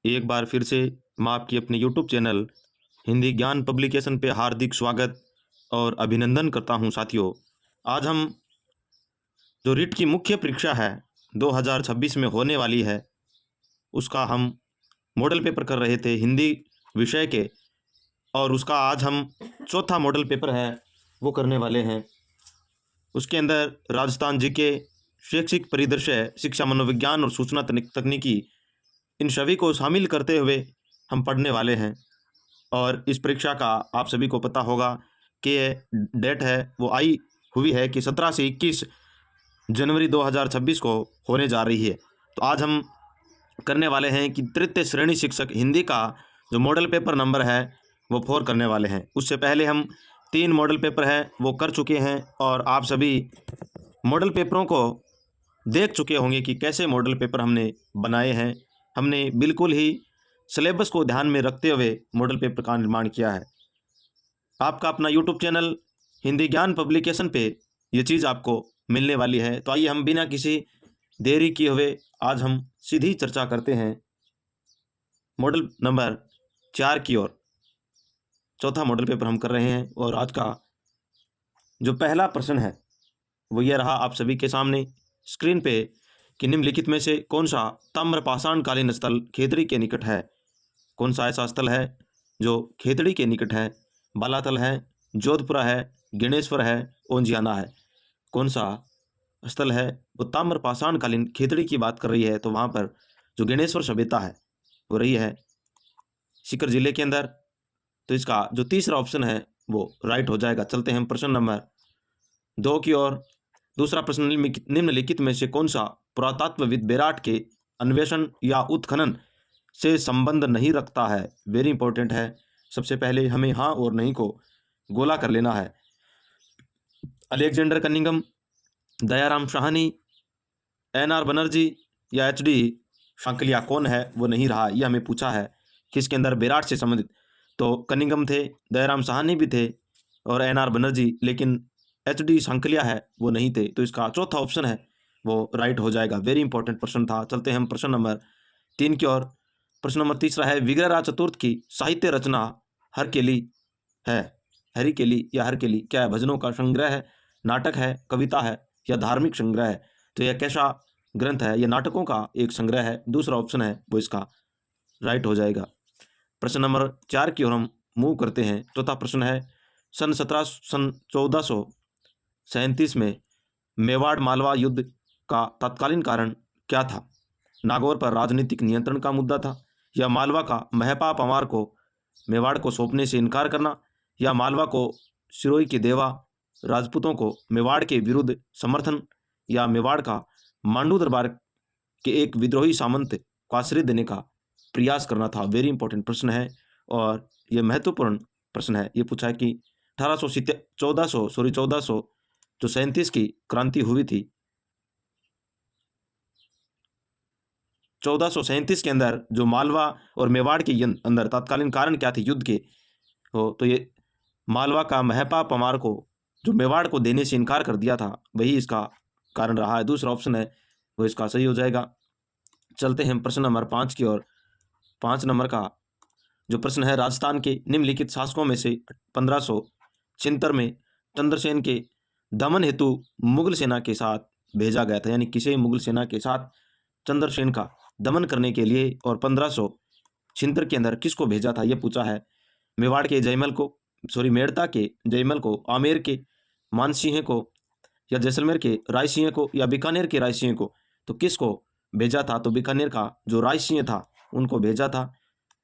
एक बार फिर से मैं आपकी अपने यूट्यूब चैनल हिंदी ज्ञान पब्लिकेशन पे हार्दिक स्वागत और अभिनंदन करता हूं साथियों। आज हम जो रीट की मुख्य परीक्षा है 2026 में होने वाली है, उसका हम मॉडल पेपर कर रहे थे हिंदी विषय के, और उसका आज हम चौथा मॉडल पेपर है वो करने वाले हैं। उसके अंदर राजस्थान जीके, शैक्षिक परिदृश्य, शिक्षा मनोविज्ञान और सूचना तकनीकी, इन सभी को शामिल करते हुए हम पढ़ने वाले हैं। और इस परीक्षा का आप सभी को पता होगा कि डेट है वो आई हुई है कि 17 से 21 जनवरी 2026 को होने जा रही है। तो आज हम करने वाले हैं कि तृतीय श्रेणी शिक्षक हिंदी का जो मॉडल पेपर नंबर है वो 4 करने वाले हैं। उससे पहले हम 3 मॉडल पेपर है वो कर चुके हैं, और आप सभी मॉडल पेपरों को देख चुके होंगे कि कैसे मॉडल पेपर हमने बनाए हैं। हमने बिल्कुल ही सिलेबस को ध्यान में रखते हुए मॉडल पेपर का निर्माण किया है। आपका अपना यूट्यूब चैनल हिंदी ज्ञान पब्लिकेशन पे ये चीज़ आपको मिलने वाली है। तो आइए हम बिना किसी देरी किए हुए आज हम सीधी चर्चा करते हैं मॉडल नंबर 4 की ओर। चौथा मॉडल पेपर हम कर रहे हैं, और आज का जो पहला प्रश्न है वो ये रहा आप सभी के सामने स्क्रीन पे कि निम्नलिखित में से कौन सा ताम्रपाषाणकालीन स्थल खेतड़ी के निकट है। कौन सा ऐसा स्थल है जो खेतड़ी के निकट है? बालातल है, जोधपुरा है, गणेश्वर है, ओंजियाना है। कौन सा स्थल है वो ताम्रपाषाणकालीन खेतड़ी की बात कर रही है? तो वहाँ पर जो गणेश्वर सभ्यता है वो रही है सीकर जिले के अंदर। तो इसका जो तीसरा ऑप्शन है वो राइट हो जाएगा। चलते हैं प्रश्न नंबर 2 की ओर। दूसरा प्रश्न, निम्नलिखित में से कौन सा पुरातत्वविद बेराट के अन्वेषण या उत्खनन से संबंध नहीं रखता है? वेरी इंपॉर्टेंट है। सबसे पहले हमें हाँ और नहीं को गोला कर लेना है। Alexander Cunningham, Dayaram Sahni, NR. Banerjee या एच.डी. सांकलिया कौन है वो नहीं रहा। यह हमें पूछा है किसके अंदर बेराट से संबंधित। तो कनिंघम थे, दयाराम साहनी भी थे और एन.आर. बनर्जी, लेकिन एच.डी. सांकलिया है वो नहीं थे। तो इसका चौथा ऑप्शन है वो राइट हो जाएगा। वेरी इंपॉर्टेंट प्रश्न था। चलते हैं हम प्रश्न नंबर 3 की ओर। प्रश्न नंबर तीसरा है, विग्रहराज चतुर्थ की साहित्य रचना हरकेली है। हरिकेली या हरकेली क्या है? भजनों का संग्रह है, नाटक है, कविता है या धार्मिक संग्रह है? तो यह कैसा ग्रंथ है? यह नाटकों का एक संग्रह है। दूसरा ऑप्शन है वो इसका राइट हो जाएगा। प्रश्न नंबर 4 की ओर हम मूव करते हैं। चौथा प्रश्न है, सन 1437 में मेवाड़ मालवा युद्ध का तत्कालीन कारण क्या था? नागौर पर राजनीतिक नियंत्रण का मुद्दा था, या मालवा का महपा पवार को मेवाड़ को सौंपने से इनकार करना, या मालवा को सिरोही के देवा राजपूतों को मेवाड़ के विरुद्ध समर्थन, या मेवाड़ का मांडू दरबार के एक विद्रोही सामंत को आश्रय देने का प्रयास करना था। वेरी इंपॉर्टेंट प्रश्न है और यह महत्वपूर्ण प्रश्न है। ये पूछा है कि 1437 की क्रांति हुई थी। 1437 के अंदर जो मालवा और मेवाड़ के अंदर तत्कालीन कारण क्या थे युद्ध के हो, तो ये मालवा का महपा पवार को जो मेवाड़ को देने से इनकार कर दिया था, वही इसका कारण रहा है। दूसरा ऑप्शन है वो इसका सही हो जाएगा। चलते हैं प्रश्न नंबर 5 की ओर। 5 नंबर का जो प्रश्न है, राजस्थान के निम्नलिखित शासकों में से 1576 में चंद्रसेन के दमन हेतु मुगल सेना के साथ भेजा गया था, यानी किसी मुगल सेना के साथ चंद्रसेन का दमन करने के लिए, और 1576 के अंदर किसको भेजा था ये पूछा है। मेवाड़ के जयमल को, मेड़ता के जयमल को, आमेर के मानसिंह को, या जैसलमेर के रायसिंह को, या बीकानेर के रायसिंह को? तो किसको भेजा था? तो बीकानेर का जो रायसिंह था उनको भेजा था।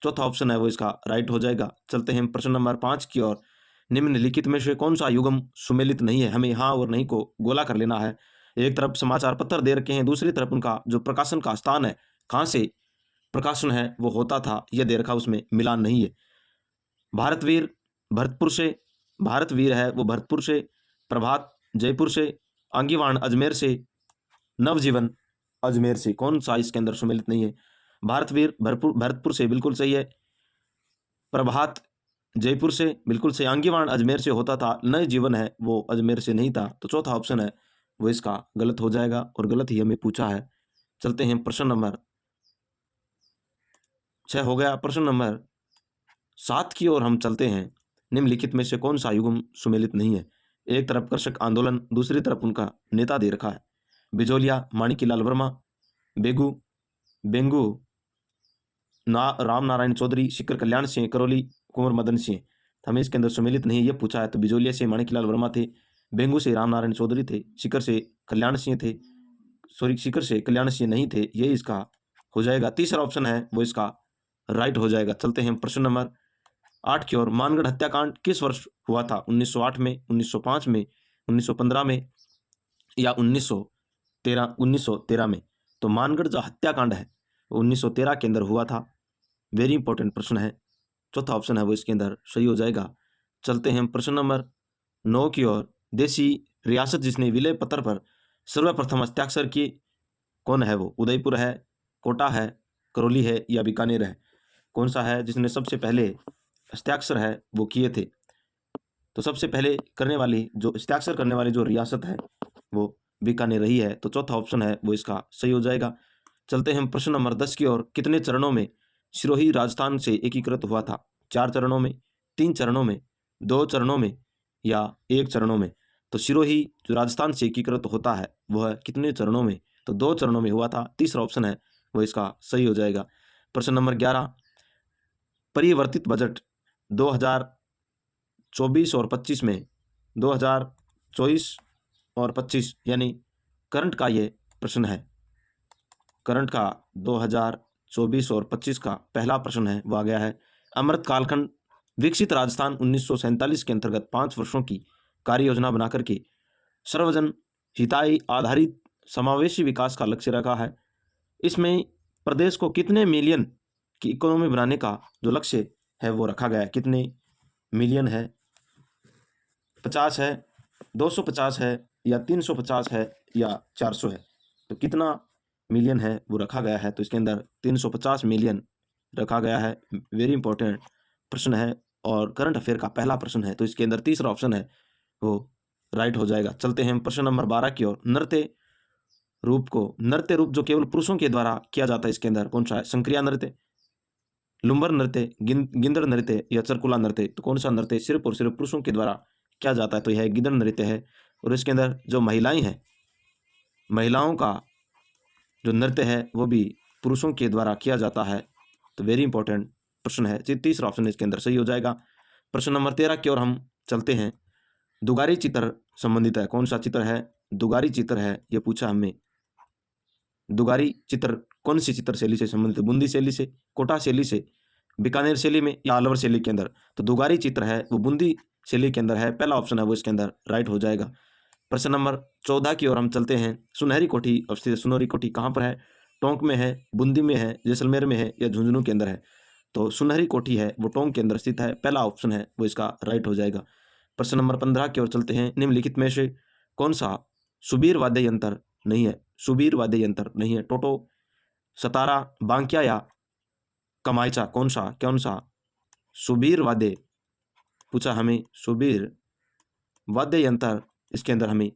चौथा ऑप्शन है वो इसका राइट हो जाएगा। चलते हैं प्रश्न नंबर 5 की ओर। निम्नलिखित में से कौन सा युग्म सुमेलित नहीं है? हमें हाँ और नहीं को गोला कर लेना है। एक तरफ समाचार पत्र दे रखे हैं, दूसरी तरफ उनका जो प्रकाशन का स्थान है, कहाँ से प्रकाशन है वो होता था, यह दे रखा, उसमें मिलान नहीं है। भारतवीर भरतपुर से, भारतवीर है वो भरतपुर से, प्रभात जयपुर से, आंगीवाण अजमेर से, नवजीवन अजमेर से। कौन सा इसके अंदर सम्मिलित नहीं है? भारतवीर भरतपुर से बिल्कुल सही है, प्रभात जयपुर से बिल्कुल सही, आंगीवाण अजमेर से होता था, नव जीवन है वो अजमेर से नहीं था। तो चौथा ऑप्शन है वो इसका गलत हो जाएगा, और गलत ही हमें पूछा है। चलते हैं प्रश्न नंबर 6 हो गया। प्रश्न नंबर 7 की ओर हम चलते हैं। निम्नलिखित में से कौन सा युग्म सुमेलित नहीं है? एक तरफ कृषक आंदोलन, दूसरी तरफ उनका नेता दे रखा है। बिजोलिया, माणिक्यलाल वर्मा, बेगू बेंगू राम नारायण चौधरी, शिखर कल्याण सिंह, करौली कुंवर मदन सिंह। तो हमें इसके अंदर सुमेलित नहीं ये पूछा है, तो बिजोलिया से माणिक्यलाल वर्मा थे, बेंगू से राम नारायण चौधरी थे, शिखर से कल्याण सिंह थे, सॉरी शिखर से कल्याण सिंह नहीं थे। ये इसका हो जाएगा। तीसरा ऑप्शन है वो इसका राइट हो जाएगा। चलते हैं प्रश्न नंबर 8 की ओर। मानगढ़ हत्याकांड किस वर्ष हुआ था? 1908 में, 1905 में, 1915 में या 1913 में? तो मानगढ़ जो हत्याकांड है वो 1913 के अंदर हुआ था। वेरी इंपॉर्टेंट प्रश्न है। चौथा ऑप्शन है वो इसके अंदर सही हो जाएगा। चलते हैं प्रश्न नंबर 9 की ओर। देशी रियासत जिसने विलय पत्र पर सर्वप्रथम हस्ताक्षर किए कौन है वो? उदयपुर है, कोटा है, करौली है या बीकानेर है? कौन सा है जिसने सबसे पहले हस्ताक्षर है वो किए थे? तो सबसे पहले करने वाली जो हस्ताक्षर करने वाली जो रियासत है वो बीकानेर रही है। तो चौथा ऑप्शन है वो इसका सही हो जाएगा। चलते हैं प्रश्न नंबर 10 की ओर। कितने चरणों में सिरोही राजस्थान से एकीकृत हुआ था? 4 चरणों में, 3 चरणों में, 2 चरणों में या 1 चरणों में? तो सिरोही जो राजस्थान से एकीकृत होता है वह कितने चरणों में? तो 2 चरणों में हुआ था। तीसरा ऑप्शन है वो इसका सही हो जाएगा। प्रश्न नंबर 11। परिवर्तित बजट 2024 और 25 में 2024 और 25 यानी करंट का ये प्रश्न है। करंट का 2024 और 25 का पहला प्रश्न है वो आ गया है। अमृत कालखंड विकसित राजस्थान 1947 के अंतर्गत 5 वर्षों की कार्य योजना बनाकर के सर्वजन हिताय आधारित समावेशी विकास का लक्ष्य रखा है। इसमें प्रदेश को कितने मिलियन की इकोनॉमी बनाने का जो लक्ष्य है वो रखा गया है? कितने मिलियन है? 50 है, 250 है या 350 है या 400 है? तो कितना मिलियन है वो रखा गया है? तो इसके अंदर 350 मिलियन रखा गया है। वेरी इंपॉर्टेंट प्रश्न है और करंट अफेयर का पहला प्रश्न है। तो इसके अंदर तीसरा ऑप्शन है वो राइट हो जाएगा। चलते हैं प्रश्न नंबर 12 की ओर। नृत्य रूप जो केवल पुरुषों के द्वारा किया जाता है इसके अंदर कौन सा है? संक्रिया नृत्य, लुम्बर नृत्य, गिंदड़ नृत्य या चरकुला नृत्य? तो कौन सा नृत्य सिर्फ और सिर्फ पुरुषों के द्वारा किया जाता है? तो यह गिंदड़ नृत्य है। और इसके अंदर जो महिलाएं हैं, महिलाओं का जो नृत्य है वो भी पुरुषों के द्वारा किया जाता है। तो वेरी इंपॉर्टेंट प्रश्न है। तीसरा ऑप्शन इसके अंदर सही हो जाएगा। प्रश्न नंबर 13 की ओर हम चलते हैं। दुगारी चित्र संबंधित है। कौन सा चित्र है? दुगारी चित्र है ये पूछा हमें। दुगारी चित्र कौन सी चित्र शैली से संबंधित है? बूंदी शैली से, कोटा शैली से, बीकानेर शैली में या अलवर शैली के अंदर? तो दुगारी चित्र है वो बूंदी शैली के अंदर है। पहला ऑप्शन है वो इसके अंदर राइट हो जाएगा। प्रश्न नंबर 14 की ओर हम चलते हैं। सुनहरी कोठी अवस्थित है। सुनहरी कोठी कहाँ पर है? टोंक में है, बूंदी में है, जैसलमेर में है या झुंझुनू के अंदर है? तो सुनहरी कोठी है वो टोंक के अंदर स्थित है। पहला ऑप्शन है वो इसका राइट हो जाएगा। प्रश्न नंबर 15 की ओर चलते हैं। निम्नलिखित में से कौन सा सुबीर वाद्य यंत्र नहीं है? सुबीर वाद्य यंत्र नहीं है। टोटो, सतारा, बांकिया या कमायचा? कौन सा सुबीर वाद्य पूछा हमें? सुबीर वाद्य यंत्र इसके अंदर हमें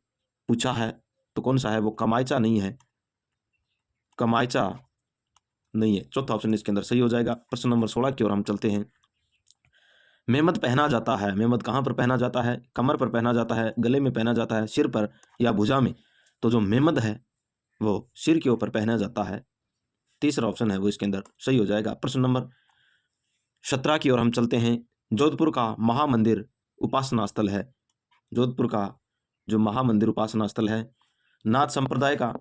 पूछा है तो कौन सा है वो? कमायचा नहीं है, कमायचा नहीं है। चौथा ऑप्शन इसके अंदर सही हो जाएगा। प्रश्न नंबर 16 की ओर हम चलते हैं। मेहमद पहना जाता है। मेहमद कहाँ पर पहना जाता है? कमर पर पहना जाता है, गले में पहना जाता है, सिर पर या भुजा में? तो जो मेहमद है वो सिर के ऊपर पहना जाता है। तीसरा ऑप्शन है वो इसके अंदर सही हो जाएगा। प्रश्न नंबर 17 की ओर हम चलते हैं। जोधपुर का महामंदिर उपासना स्थल है। जोधपुर का जो महामंदिर उपासना स्थल है, नाथ संप्रदाय का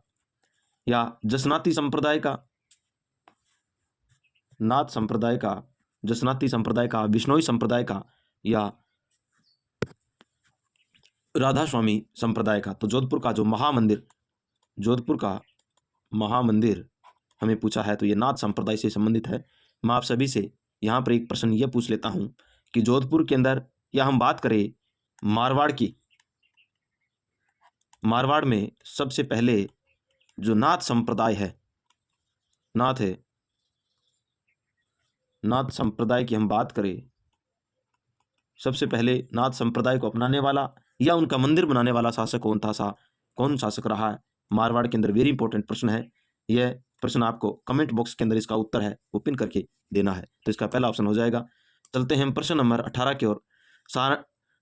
या जसनाती संप्रदाय का? नाथ संप्रदाय का, जसनाती संप्रदाय का, बिश्नोई संप्रदाय का या राधा स्वामी संप्रदाय का? तो जोधपुर का महामंदिर हमें पूछा है तो ये नाथ संप्रदाय से संबंधित है। मैं आप सभी से यहाँ पर एक प्रश्न ये पूछ लेता हूँ कि जोधपुर के अंदर या हम बात करें मारवाड़ की, मारवाड़ में सबसे पहले जो नाथ संप्रदाय है, नाथ संप्रदाय की हम बात करें, सबसे पहले नाथ संप्रदाय को अपनाने वाला या उनका मंदिर बनाने वाला शासक कौन शासक रहा है मारवाड़ के अंदर? वेरी इंपॉर्टेंट प्रश्न है। यह प्रश्न आपको कमेंट बॉक्स के अंदर इसका उत्तर है वो पिन करके देना है। तो इसका पहला ऑप्शन हो जाएगा। चलते हैं हम प्रश्न नंबर 18 की ओर।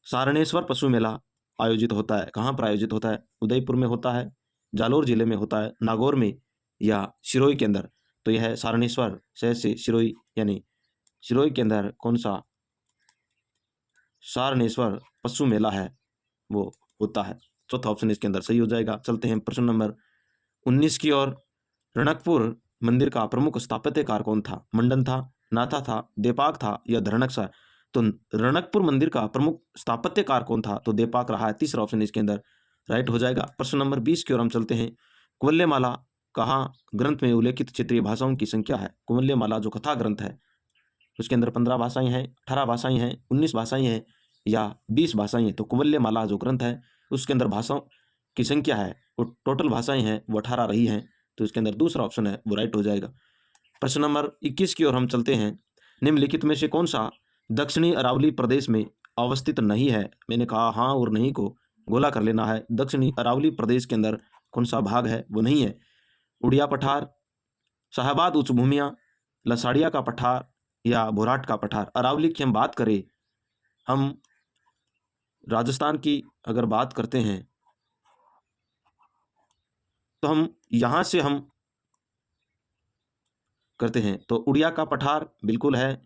सारणेश्वर पशु मेला आयोजित होता है, कहाँ पर आयोजित होता है? उदयपुर में होता है, जालोर जिले में होता है, नागौर में, या सिरोही के अंदर? तो यह है सारणेश्वर शहर से सिरोही, यानी सिरोही के अंदर कौन सा सारणेश्वर पशु मेला है वो होता है। चौथा ऑप्शन इसके अंदर सही हो जाएगा। चलते हैं प्रश्न नंबर 19 की ओर। रणकपुर मंदिर का प्रमुख स्थापत्यकार कौन था? मंडन था, नाथा था, देपाक था, या धरणक? तो रणकपुर मंदिर का प्रमुख स्थापत्यकार कौन था? तो देपाक रहा है। तीसरा ऑप्शन इसके अंदर राइट हो जाएगा। प्रश्न नंबर 20 की ओर हम चलते हैं। कुवल्यमाला कहाँ ग्रंथ में उल्लेखित क्षेत्रीय भाषाओं की संख्या है? कुवल्यमाला जो कथा ग्रंथ है उसके अंदर 15 भाषाएं हैं, 18 भाषाएं हैं, 19 भाषाएं हैं, या 20 भाषाएं हैं? तो कुवल्यमाला जो ग्रंथ है उसके अंदर भाषाओं की संख्या है वो टोटल भाषाएं हैं वो 18 रही हैं। तो इसके अंदर दूसरा ऑप्शन है वो राइट हो जाएगा। प्रश्न नंबर 21 की ओर हम चलते हैं। निम्नलिखित में से कौन सा दक्षिणी अरावली प्रदेश में अवस्थित नहीं है? मैंने कहा हाँ और नहीं को गोला कर लेना है। दक्षिणी अरावली प्रदेश के अंदर कौन सा भाग है वो नहीं है? उड़िया पठार, शाहबाद उच्च भूमियाँ, लसाड़िया का पठार, या भोराट का पठार? अरावली की हम बात करें, हम राजस्थान की अगर बात करते हैं तो हम यहाँ से हम करते हैं तो उड़िया का पठार बिल्कुल है,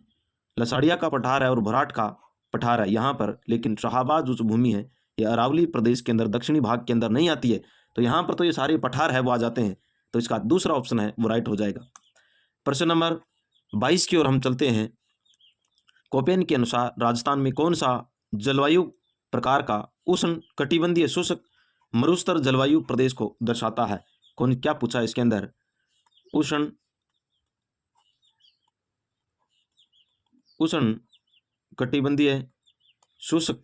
लसाड़िया का पठार है और भोराट का पठार है यहाँ पर। लेकिन शाहबाद उच्च भूमि है ये अरावली प्रदेश के अंदर दक्षिणी भाग के अंदर नहीं आती है। तो यहाँ पर तो ये सारे पठार है वो आ जाते हैं। तो इसका दूसरा ऑप्शन है वो राइट हो जाएगा। प्रश्न नंबर 22 की ओर हम चलते हैं। कोपेन के अनुसार राजस्थान में कौन सा जलवायु प्रकार का उष्ण कटिबंधीय शुष्क मरुस्तर जलवायु प्रदेश को दर्शाता है? कौन क्या पूछा है इसके अंदर? उष्ण कटिबंधीय शुष्क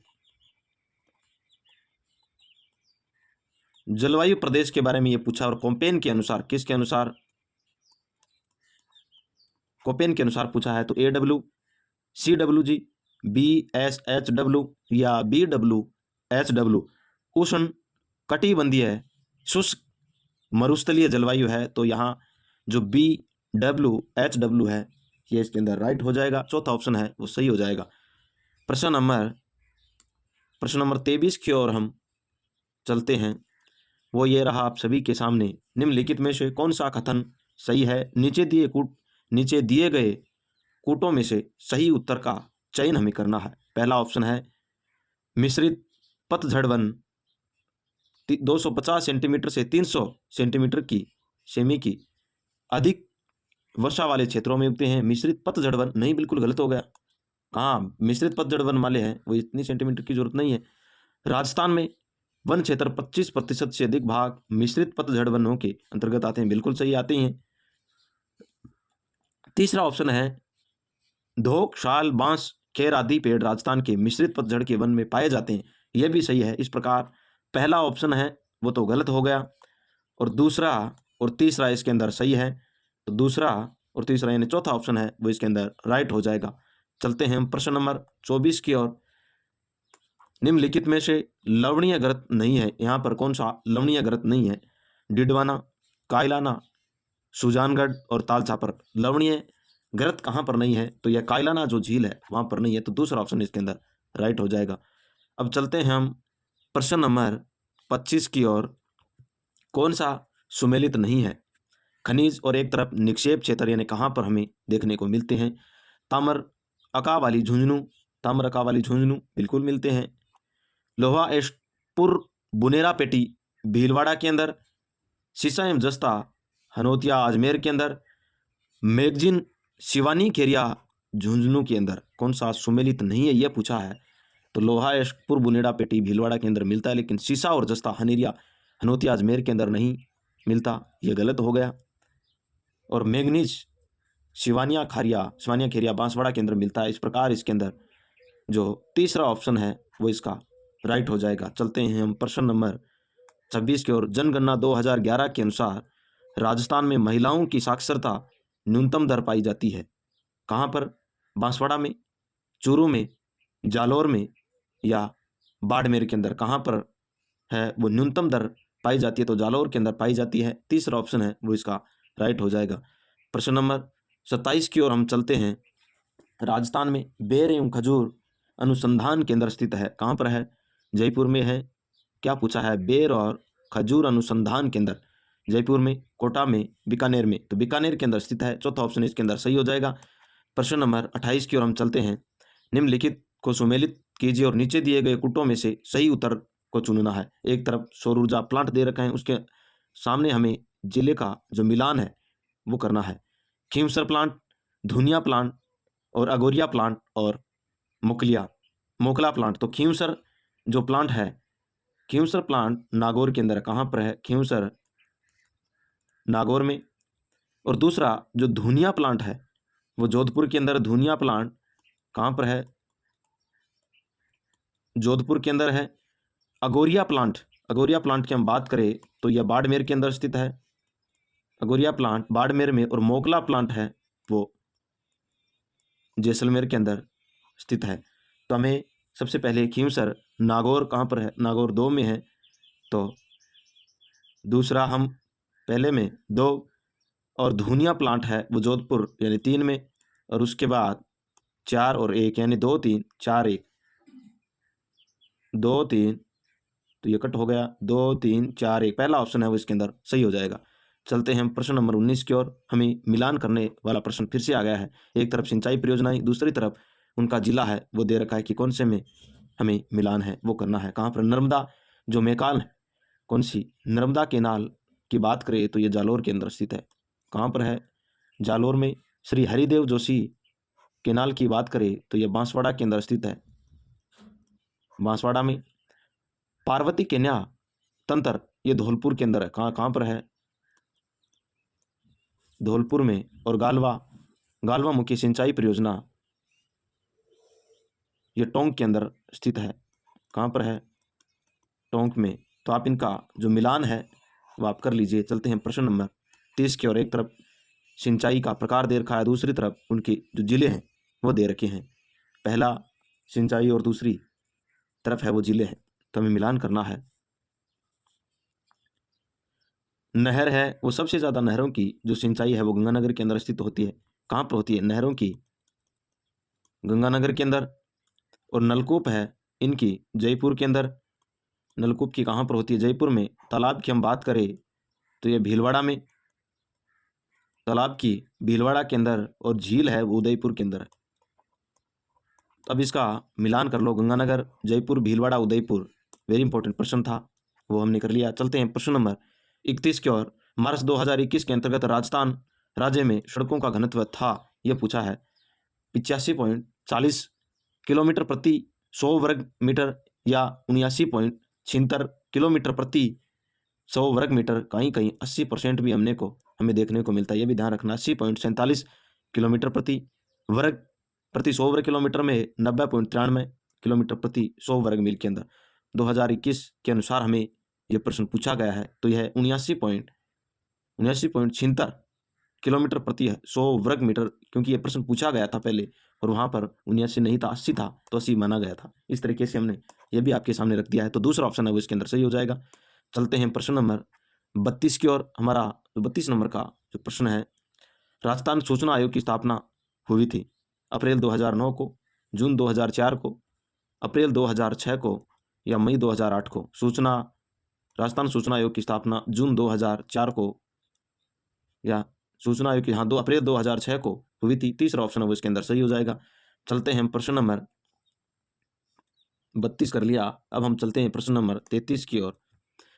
जलवायु प्रदेश के बारे में ये पूछा। और कोपेन के अनुसार, किसके अनुसार? कोपेन के अनुसार पूछा है। तो AW, CWG, BSHW या BWHW उष्ण कटिबंधीय शुष्क मरुस्थलीय जलवायु है। तो यहाँ जो BWHW है ये इसके अंदर राइट हो जाएगा। चौथा ऑप्शन है वो सही हो जाएगा। प्रश्न नंबर 23 की ओर हम चलते हैं। वो ये रहा आप सभी के सामने। निम्नलिखित में से कौन सा कथन सही है? नीचे दिए गए कूटों में से सही उत्तर का चयन हमें करना है। पहला ऑप्शन है मिश्रित पतझड़ वन 250 सेंटीमीटर से 300 सेंटीमीटर की सेमी की अधिक वर्षा वाले क्षेत्रों में उगते हैं। मिश्रित पतझड़ वन नहीं, बिल्कुल गलत हो गया। कहाँ मिश्रित पतझड़ वन वाले हैं वो इतनी सेंटीमीटर की जरूरत नहीं है। राजस्थान में वन क्षेत्र 25% से अधिक भाग मिश्रित पतझड़ वनों के अंतर्गत आते हैं। बिल्कुल सही आते हैं। तीसरा ऑप्शन है धोक, शाल, बांस, खेर आदि पेड़ राजस्थान के मिश्रित पतझड़ के वन में पाए जाते हैं। यह भी सही है। इस प्रकार पहला ऑप्शन है वो तो गलत हो गया और दूसरा और तीसरा इसके अंदर सही है। तो दूसरा और तीसरा यानी चौथा ऑप्शन है वो इसके अंदर राइट हो जाएगा। चलते हैं हम प्रश्न नंबर 24 की ओर। निम्नलिखित में से लवणीय घृत नहीं है। यहाँ पर कौन सा लवणीय घृत नहीं है? डिडवाना, कायलाना, सुजानगढ़ और तालछापर। लवणीय घृत कहाँ पर नहीं है? तो यह कायलाना जो झील है वहाँ पर नहीं है। तो दूसरा ऑप्शन इसके अंदर राइट हो जाएगा। अब चलते हैं हम प्रश्न नंबर 25 की ओर। कौन सा सुमेलित नहीं है? खनिज और एक तरफ निक्षेप क्षेत्र यानी कहाँ पर हमें देखने को मिलते हैं? ताम्र अका वाली झुंझुनू बिल्कुल मिलते हैं। लोहा एस्टपुर बुनेरा पेटी भीलवाड़ा के अंदर, सीसा एवं जस्ता हनोतिया अजमेर के अंदर, मैगजीन शिवानी खेरिया झुंझुनू के अंदर कौन सा सुमेलित नहीं है यह पूछा है। तो लोहा एस्टपुर बुनेरा पेटी भीलवाड़ा के अंदर मिलता है, लेकिन सीसा और जस्ता हनोतिया अजमेर के अंदर नहीं मिलता, यह गलत हो गया। और मैग्नीज शिवानिया खेरिया बांसवाड़ा के अंदर मिलता है। इस प्रकार इसके अंदर जो तीसरा ऑप्शन है वो इसका राइट हो जाएगा। चलते हैं हम प्रश्न नंबर 26 की ओर। जनगणना 2011 के अनुसार राजस्थान में महिलाओं की साक्षरता न्यूनतम दर पाई जाती है कहाँ पर? बांसवाड़ा में, चूरू में, जालोर में या बाड़मेर के अंदर? कहाँ पर है वो न्यूनतम दर पाई जाती है? तो जालोर के अंदर पाई जाती है। तीसरा ऑप्शन है वो इसका राइट हो जाएगा। प्रश्न नंबर 27 की ओर हम चलते हैं। राजस्थान में बेर एवं खजूर अनुसंधान केंद्र स्थित है। कहाँ पर है? जयपुर में है। क्या पूछा है? बेर और खजूर अनुसंधान केंद्र जयपुर में, कोटा में, बीकानेर में। तो बीकानेर के अंदर स्थित है। चौथा ऑप्शन इसके अंदर सही हो जाएगा। प्रश्न नंबर 28 की ओर हम चलते हैं। निम्नलिखित को सुमेलित कीजिए और नीचे दिए गए कुटों में से सही उत्तर को चुनना है। एक तरफ सौर ऊर्जा प्लांट दे रखा है, उसके सामने हमें जिले का जो मिलान है वो करना है। खींवसर प्लांट, धुनिया प्लांट और अगोरिया प्लांट और मोकला प्लांट। तो खींवसर जो प्लांट है, खींवसर प्लांट नागौर के अंदर है। कहाँ पर है? खींवसर नागौर में। और दूसरा जो धुनिया प्लांट है वो जोधपुर के अंदर। धुनिया प्लांट कहाँ पर है? जोधपुर के अंदर है। अगोरिया प्लांट की हम बात करें तो यह बाड़मेर के अंदर स्थित है। अगोरिया प्लांट बाड़मेर में। और मोकला प्लांट है वो जैसलमेर के अंदर स्थित है। तो हमें सबसे पहले खींवसर नागौर कहाँ पर है? नागौर 2 में है। तो दूसरा हम पहले में 2, और धुनिया प्लांट है वो जोधपुर यानी 3 में। और उसके बाद 4 और 1 यानी 2 3 4 1 2 3, तो ये कट हो गया। 2 3 4 1 पहला ऑप्शन है वो इसके अंदर सही हो जाएगा। चलते हैं हम प्रश्न नंबर 19 की ओर। हमें मिलान करने वाला प्रश्न फिर से आ गया है। एक तरफ सिंचाई परियोजनाएं, दूसरी तरफ उनका जिला है वो दे रखा है कि कौन से में हमें मिलान है वो करना है। कहाँ पर? नर्मदा जो मैकाल है, कौन सी? नर्मदा केनाल की बात करें तो ये जालोर के अंदर स्थित है। कहाँ पर है? जालोर में। श्री हरिदेव जोशी केनाल की बात करें तो यह बांसवाड़ा के अंदर स्थित है। बांसवाड़ा में। पार्वती केन्या तंत्र ये धौलपुर के अंदर है। कहाँ पर है? धौलपुर में। और गालवा मुख्य सिंचाई परियोजना ये टोंक के अंदर स्थित है। कहाँ पर है? टोंक में। तो आप इनका जो मिलान है वो आप कर लीजिए। चलते हैं प्रश्न नंबर 30 की ओर। एक तरफ सिंचाई का प्रकार दे रखा है, दूसरी तरफ उनके जो जिले हैं वो दे रखे हैं। पहला सिंचाई और दूसरी तरफ है वो जिले हैं। तो हमें मिलान करना है। नहर है वो सबसे ज़्यादा नहरों की जो सिंचाई है वो गंगानगर के अंदर स्थित होती है। कहाँ पर होती है नहरों की? गंगानगर के अंदर। और नलकूप है इनकी जयपुर के अंदर। नलकूप की कहाँ पर होती है? जयपुर में। तालाब की हम बात करें तो ये भीलवाड़ा में। तालाब की भीलवाड़ा के अंदर। और झील है वो उदयपुर के अंदर है। अब इसका मिलान कर लो। गंगानगर, जयपुर, भीलवाड़ा, उदयपुर। वेरी इंपॉर्टेंट प्रश्न था वो हमने कर लिया। चलते हैं प्रश्न नंबर 31 की ओर। मार्च 2021 के अंतर्गत राजस्थान राज्य में सड़कों का घनत्व था, यह पूछा है। 85.40 किलोमीटर प्रति 100 वर्ग मीटर या 79.76 किलोमीटर प्रति 100 वर्ग मीटर। कहीं कहीं 80% भी हमें देखने को मिलता है। ये भी ध्यान रखना। 80.47 किलोमीटर प्रति 100 वर्ग किलोमीटर में 90.93 किलोमीटर प्रति 100 वर्ग मील के अंदर 2021 के अनुसार हमें यह प्रश्न पूछा गया है। तो यह 79.76 किलोमीटर प्रति 100 वर्ग मीटर, क्योंकि यह प्रश्न पूछा गया था पहले और वहाँ पर 79 नहीं था, 80 था, तो 80 माना गया था। इस तरीके से हमने ये भी आपके सामने रख दिया है। तो दूसरा ऑप्शन है वो इसके अंदर सही हो जाएगा। चलते हैं प्रश्न नंबर 32 की ओर। हमारा 32 नंबर का जो प्रश्न है, राजस्थान सूचना आयोग की स्थापना हुई थी अप्रैल 2009 को, जून 2004 को, अप्रैल 2006 को या मई 2008 को। राजस्थान सूचना आयोग की स्थापना जून 2004 को या सूचना आयोग की 2 अप्रैल 2006 को हुई थी। तीसरा ऑप्शन है वो इसके अंदर सही हो जाएगा। चलते हैं प्रश्न नंबर 32 कर लिया। अब हम चलते हैं प्रश्न नंबर 33 की ओर।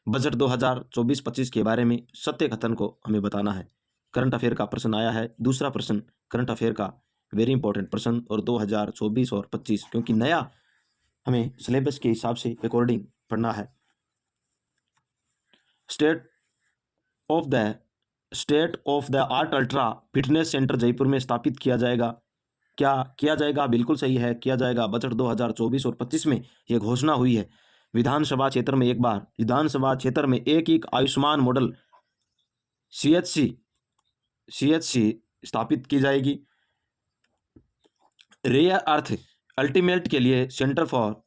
बजट 2024-25 के बारे में सत्य कथन को हमें बताना है। करंट अफेयर का प्रश्न आया है। दूसरा प्रश्न करंट अफेयर का वेरी इंपॉर्टेंट प्रश्न, और 2024 और 25 क्योंकि नया हमें सिलेबस के हिसाब से अकॉर्डिंग पढ़ना है। State of the art ultra fitness centre Jaipur में स्थापित किया जाएगा। क्या किया जाएगा? बिल्कुल सही है, किया जाएगा। बजट 2024 और 25 में यह घोषणा हुई है। विधानसभा क्षेत्र में एक आयुष्मान मॉडल CHC स्थापित की जाएगी। रेयर अर्थ अल्टीमेट के लिए सेंटर फॉर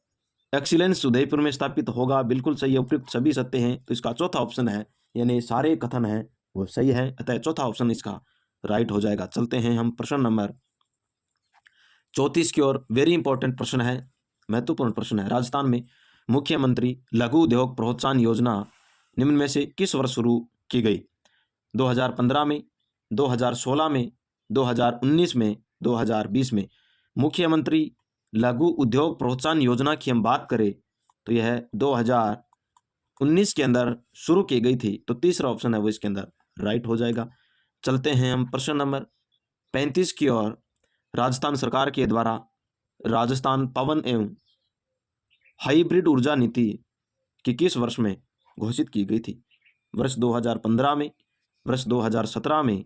एक्सीलेंस उदयपुर में स्थापित होगा। बिल्कुल सही है, उपयुक्त सभी सत्य हैं। तो इसका चौथा ऑप्शन है, यानी सारे कथन हैं वो सही है, अतः चौथा ऑप्शन इसका राइट हो जाएगा। चलते हैं हम प्रश्न नंबर 34 की ओर। वेरी इंपॉर्टेंट प्रश्न है, महत्वपूर्ण प्रश्न है। राजस्थान में मुख्यमंत्री लघु उद्योग प्रोत्साहन योजना निम्न में से किस वर्ष शुरू की गई? 2015 में, 2016 में, 2019 में, 2020 में। मुख्यमंत्री लघु उद्योग प्रोत्साहन योजना की हम बात करें तो यह 2019 के अंदर शुरू की गई थी, तो तीसरा ऑप्शन है वो इसके अंदर राइट हो जाएगा। चलते हैं हम प्रश्न नंबर 35 की ओर। राजस्थान सरकार के द्वारा राजस्थान पवन एवं हाइब्रिड ऊर्जा नीति की किस वर्ष में घोषित की गई थी? वर्ष 2015 में, वर्ष 2017 में,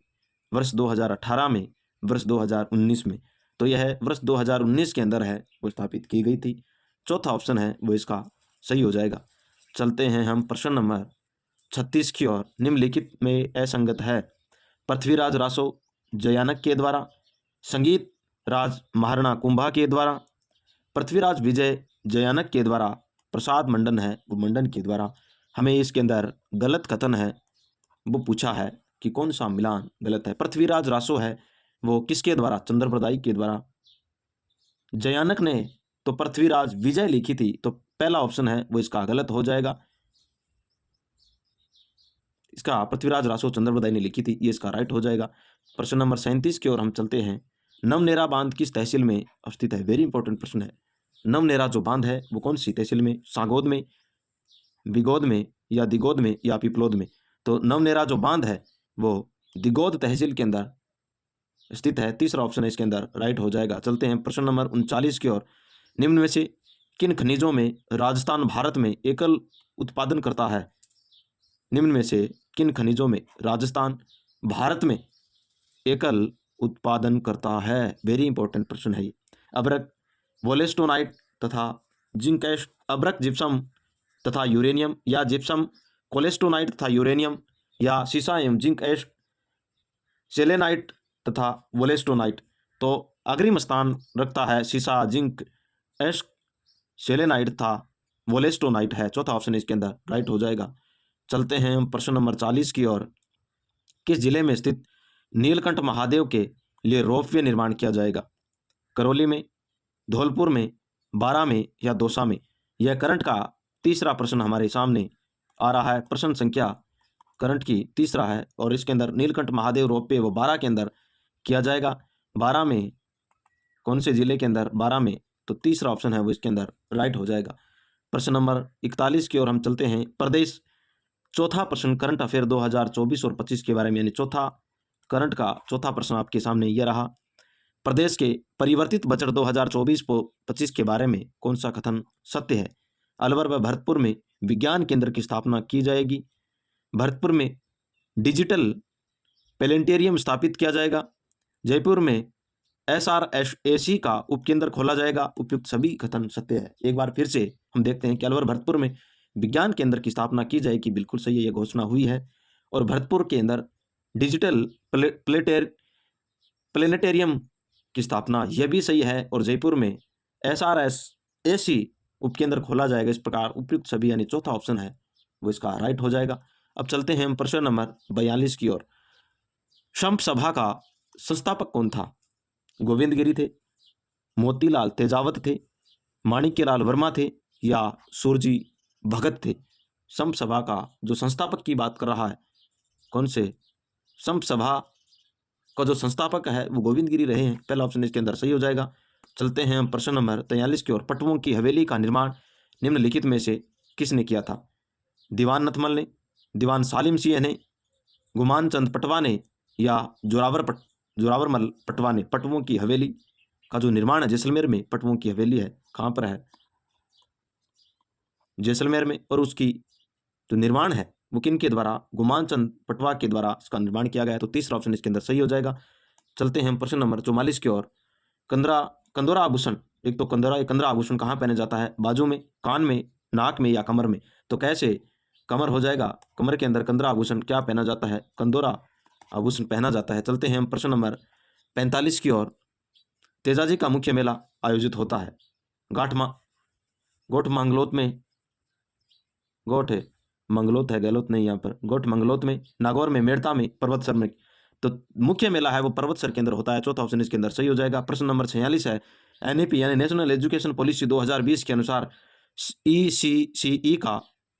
वर्ष 2018 में, वर्ष 2019 में। तो यह वर्ष 2019 के अंदर है वो स्थापित की गई थी। चौथा ऑप्शन है वो इसका सही हो जाएगा। चलते हैं हम प्रश्न नंबर 36 की ओर। निम्नलिखित में असंगत है। पृथ्वीराज रासो जयानक के द्वारा, संगीत राज महाराणा कुंभा के द्वारा, पृथ्वीराज विजय जयानक के द्वारा, प्रसाद मंडन है वो मंडन के द्वारा। हमें इसके अंदर गलत कथन है वो पूछा है कि कौन सा मिलान गलत है। पृथ्वीराज रासो है वो किसके द्वारा? चंद्रप्रदाई के द्वारा। जयानक ने तो पृथ्वीराज विजय लिखी थी, तो पहला ऑप्शन है वो इसका गलत हो जाएगा। इसका पृथ्वीराज रासो चंद्रप्रदाई ने लिखी थी, ये इसका राइट हो जाएगा। प्रश्न नंबर 37 की ओर हम चलते हैं। नवनेरा बांध किस तहसील में अवस्थित है? वेरी इंपॉर्टेंट प्रश्न है। नवनेरा जो बांध है वो कौन सी तहसील में? सांगोद में, बिगोद में, या दिगोद में, या पिपलोद में? तो नवनेरा जो बांध है वो दिगोद तहसील के अंदर स्थित है। तीसरा ऑप्शन है इसके अंदर राइट हो जाएगा। चलते हैं प्रश्न नंबर 39 की ओर। निम्न में से किन खनिजों में राजस्थान भारत में एकल उत्पादन करता है? निम्न में से किन खनिजों में राजस्थान भारत में एकल उत्पादन करता है? वेरी इंपॉर्टेंट प्रश्न है ये। अब्रक, वोलेस्टोनाइट तथा जिंक एश, अब्रक, जिप्सम तथा यूरेनियम, या जिप्सम, कोलेस्टोनाइट तथा यूरेनियम, या सीसा एवं जिंक एश, सेलेनाइट तथा वोलेस्टोनाइट? तो अग्रिम स्थान रखता है सीसा, जिंक एश, सेलेनाइट तथा वोलेस्टोनाइट है। चौथा ऑप्शन इसके अंदर राइट हो जाएगा। चलते हैं हम प्रश्न नंबर 40 की ओर। किस जिले में स्थित नीलकंठ महादेव के लिए रोपवे निर्माण किया जाएगा? करौली में, धौलपुर में, बारा में, या दौसा में? यह करंट का तीसरा प्रश्न हमारे सामने आ रहा है। प्रश्न संख्या करंट की तीसरा है और इसके अंदर नीलकंठ महादेव रोपवे वो बारा के अंदर किया जाएगा। बारा में कौन से जिले के अंदर? बारा में। तो तीसरा ऑप्शन है वो इसके अंदर राइट हो जाएगा। प्रश्न नंबर 41 की ओर हम चलते हैं। प्रदेश, चौथा प्रश्न करंट अफेयर 2024 और 25 के बारे में, यानी चौथा करंट का चौथा प्रश्न आपके सामने यह रहा। प्रदेश के परिवर्तित बजट 2024-25 के बारे में कौन सा कथन सत्य है? अलवर व भरतपुर में विज्ञान केंद्र की स्थापना की जाएगी। भरतपुर में डिजिटल प्लेनेटेरियम स्थापित किया जाएगा। जयपुर में SRSAC का उपकेंद्र खोला जाएगा। उपयुक्त सभी कथन सत्य है। एक बार फिर से हम देखते हैं कि अलवर भरतपुर में विज्ञान केंद्र की स्थापना की जाएगी, बिल्कुल सही है, यह घोषणा हुई है। और भरतपुर के अंदर डिजिटल प्लेनेटेरियम की स्थापना, यह भी सही है। और जयपुर में SRSAC उपकेंद्र खोला जाएगा। इस प्रकार उपयुक्त सभी, यानी चौथा ऑप्शन है वो इसका राइट हो जाएगा। अब चलते हैं हम प्रश्न नंबर 42 की ओर। शंप सभा का संस्थापक कौन था? गोविंद गिरी थे, मोतीलाल तेजावत थे, माणिक्यलाल वर्मा थे, या सूरजी भगत थे? संप सभा का जो संस्थापक की बात कर रहा है, कौन से? संप सभा का जो संस्थापक है वो गोविंद गिरी रहे हैं। पहला ऑप्शन इसके अंदर सही हो जाएगा। चलते हैं हम प्रश्न नंबर 43 की ओर। पटवों की हवेली का निर्माण निम्नलिखित में से किसने किया था? दीवान नथमल ने, दीवान सालिम सिंह ने, गुमान चंद पटवा ने, या जोरावरमल पटवा ने? पटवों की हवेली का जो निर्माण है, जैसलमेर में पटवों की हवेली है। कहाँ पर है? जैसलमेर में। और उसकी जो निर्माण है वो किन के द्वारा? गुमान चंद पटवा के द्वारा इसका निर्माण किया गया है। तो तीसरा ऑप्शन इसके अंदर सही हो जाएगा। चलते हैं हम प्रश्न नंबर 44 की ओर। कंदोरा आभूषण, एक तो कंदरा आभूषण कहाँ पहना जाता है? बाजू में, कान में, नाक में, या कमर में? तो कैसे कमर हो जाएगा? कमर के अंदर कंदरा आभूषण क्या पहना जाता है? कंदोरा आभूषण पहना जाता है। चलते हैं हम प्रश्न नंबर 45 की ओर। तेजाजी का मुख्य मेला आयोजित होता है गोठ मांगलोत में, मंगलोत है, गहलोत नहीं यहाँ पर, गोठ मंगलोत में, नागौर में, मेड़ता में, पर्वतसर में। तो मुख्य मेला है वो पर्वतसर के अंदर होता है। चौथा ऑप्शन इसके अंदर सही हो जाएगा। प्रश्न नंबर 46 है, एनईपी यानी नेशनल एजुकेशन पॉलिसी 2020 के अनुसार ईसीसीई का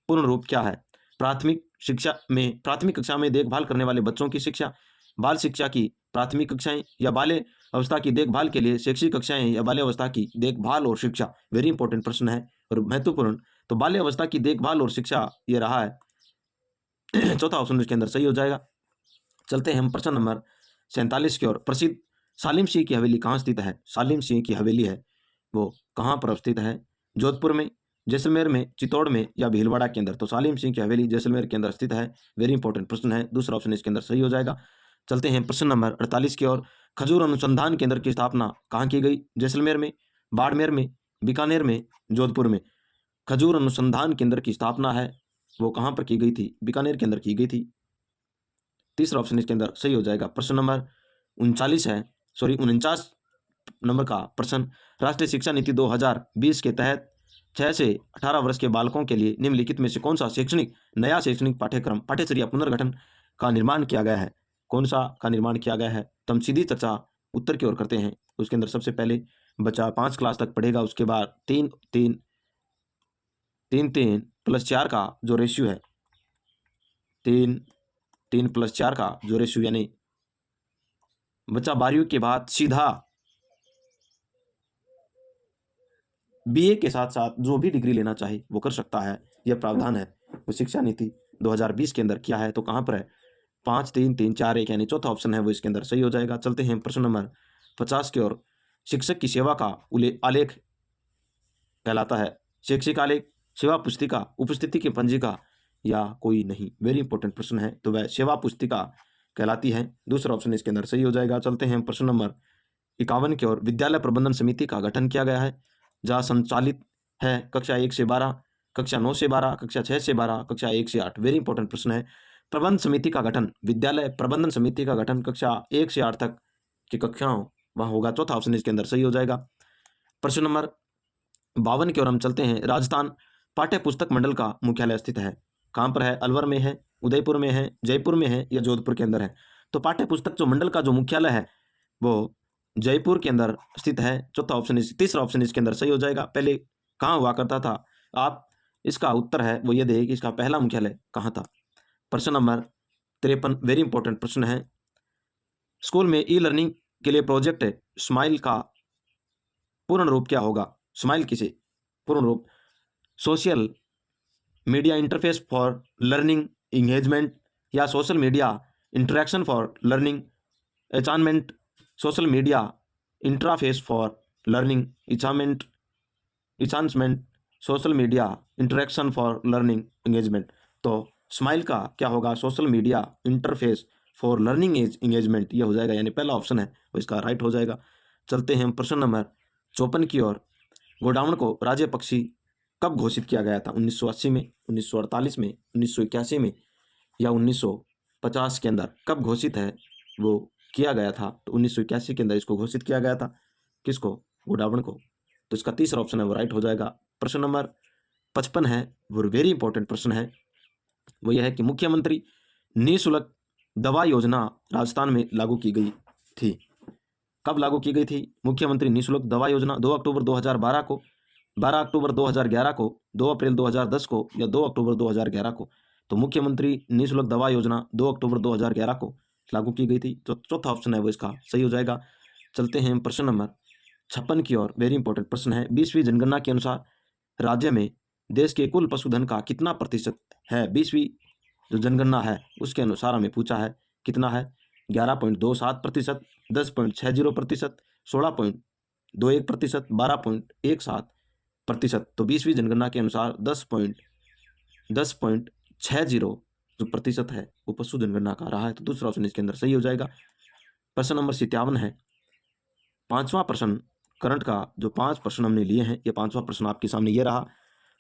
पूर्ण रूप क्या है? प्राथमिक कक्षा में देखभाल करने वाले बच्चों की शिक्षा, बाल शिक्षा की प्राथमिक कक्षाएं, या बाल्य अवस्था की देखभाल के लिए शैक्षिक कक्षाएं, या बाल्य अवस्था की देखभाल और शिक्षा। वेरी इंपॉर्टेंट प्रश्न है और महत्वपूर्ण। तो बाल्य अवस्था की देखभाल और शिक्षा ये रहा है चौथा ऑप्शन इसके अंदर सही हो जाएगा। चलते हैं हम प्रश्न नंबर 47 की ओर। प्रसिद्ध सालिम सिंह की हवेली कहाँ स्थित है? सालिम सिंह की हवेली है वो कहाँ पर स्थित है? जोधपुर में, जैसलमेर में, चित्तौड़ में, या भीलवाड़ा के अंदर? तो सालिम सिंह की हवेली जैसलमेर के अंदर स्थित है। वेरी इंपॉर्टेंट प्रश्न है, दूसरा ऑप्शन इसके अंदर सही हो जाएगा। चलते हैं प्रश्न नंबर 48 की ओर। खजूर अनुसंधान केंद्र की स्थापना कहाँ की गई? जैसलमेर में, बाड़मेर में, बीकानेर में, जोधपुर में? खजूर अनुसंधान केंद्र की स्थापना है वो कहाँ पर की गई थी? बीकानेर के अंदर की गई थी। तीसरा ऑप्शन इसके अंदर सही हो जाएगा। प्रश्न नंबर 49 नंबर का प्रश्न। राष्ट्रीय शिक्षा नीति 2020 के तहत 6 से 18 वर्ष के बालकों के लिए निम्नलिखित में से कौन सा नया शैक्षणिक पाठ्यक्रम पाठ्यचर्या पुनर्गठन का निर्माण किया गया है? कौन सा का निर्माण किया गया है? तो हम सीधी चर्चा उत्तर की ओर करते हैं। उसके अंदर सबसे पहले बच्चा 5 क्लास तक पढ़ेगा, उसके बाद 3 प्लस 4 का जो रेशियो है, 3 प्लस 4 का जो रेशियो, यानी बच्चा 12वीं के बाद सीधा बीए के साथ साथ जो भी डिग्री लेना चाहे वो कर सकता है। यह प्रावधान है वो शिक्षा नीति 2020 के अंदर किया है। तो कहाँ पर है? 5 3 3 4 1, यानी चौथा ऑप्शन है वो इसके अंदर सही हो जाएगा। चलते हैं प्रश्न नंबर 50 की ओर। शिक्षक की सेवा का आलेख कहलाता है शैक्षिक आलेख, सेवा पुस्तिका, उपस्थिति की पंजिका, या कोई नहीं? वेरी इंपॉर्टेंट प्रश्न है, तो वह सेवा पुस्तिका कहलाती है। दूसरा ऑप्शन इसके अंदर सही हो जाएगा। चलते हैं प्रश्न नंबर 51 की ओर। विद्यालय प्रबंधन समिति का गठन किया गया है जहाँ संचालित है कक्षा 1 से 12, कक्षा 9 से 12, कक्षा 6 से 12, कक्षा 1 से 8। वेरी इंपॉर्टेंट प्रश्न है। प्रबंध समिति का गठन, विद्यालय प्रबंधन समिति का गठन कक्षा 1 से 8 तक की कक्षाओं वहाँ होगा। चौथा ऑप्शन इसके अंदर सही हो जाएगा। प्रश्न नंबर 52 की ओर हम चलते हैं। राजस्थान पाठ्य पुस्तक मंडल का मुख्यालय स्थित है कहाँ पर है? अलवर में है, उदयपुर में है, जयपुर में है, या जोधपुर के अंदर है? तो पाठ्य पुस्तक जो मंडल का जो मुख्यालय है वो जयपुर के अंदर स्थित है। तीसरा ऑप्शन इसके अंदर सही हो जाएगा। पहले कहाँ हुआ करता था? आप इसका उत्तर है वो ये दें कि इसका पहला मुख्यालय कहाँ था। प्रश्न नंबर 53 वेरी इंपॉर्टेंट प्रश्न है। स्कूल में ई लर्निंग के लिए प्रोजेक्ट स्माइल का पूर्ण रूप क्या होगा? स्माइल किसे पूर्ण रूप? Social media interface for learning engagement, या social media interaction for learning achievement, social media interface for learning enhancement, social media interaction for learning engagement? तो स्माइल का क्या होगा? Social media interface for learning engagement, यह हो जाएगा, यानी पहला ऑप्शन है वो इसका राइट हो जाएगा। चलते हैं प्रश्न नंबर 54 की ओर। गोडाउन को राज्य पक्षी कब घोषित किया गया था? 1980 में, 1948 में, 1981 में, या 1950 के अंदर? कब घोषित है वो किया गया था? तो 1981 के अंदर इसको घोषित किया गया था। किसको? गोडावण को। तो इसका तीसरा ऑप्शन है वो राइट हो जाएगा। प्रश्न नंबर 55 है वो वेरी इंपॉर्टेंट प्रश्न है। वो यह है कि मुख्यमंत्री निःशुल्क दवा योजना राजस्थान में लागू की गई थी। कब लागू की गई थी मुख्यमंत्री निःशुल्क दवा योजना? 2 अक्टूबर 2012 को, 12 अक्टूबर 2011 को, 2 अप्रैल 2010 को, या 2 अक्टूबर 2011 को? तो मुख्यमंत्री निःशुल्क दवा योजना 2 अक्टूबर 2011 को लागू की गई थी। तो चौथा ऑप्शन है वो इसका सही हो जाएगा। चलते हैं प्रश्न नंबर 56 की ओर। वेरी इंपॉर्टेंट प्रश्न है। 20वीं जनगणना के अनुसार राज्य में देश के कुल पशुधन का कितना प्रतिशत है? 20वीं जो जनगणना है उसके अनुसार हमें पूछा है कितना है? 11.27%, 10.60%, 16.21%, 12.17%। तो 20वीं जनगणना के अनुसार 10.60 जो प्रतिशत है वो पशु जनगणना का रहा है। तो दूसरा ऑप्शन इसके अंदर सही हो जाएगा। प्रश्न नंबर 57 है। 5वां प्रश्न करंट का जो 5 प्रश्न हमने लिए हैं, ये 5वां प्रश्न आपके सामने ये रहा।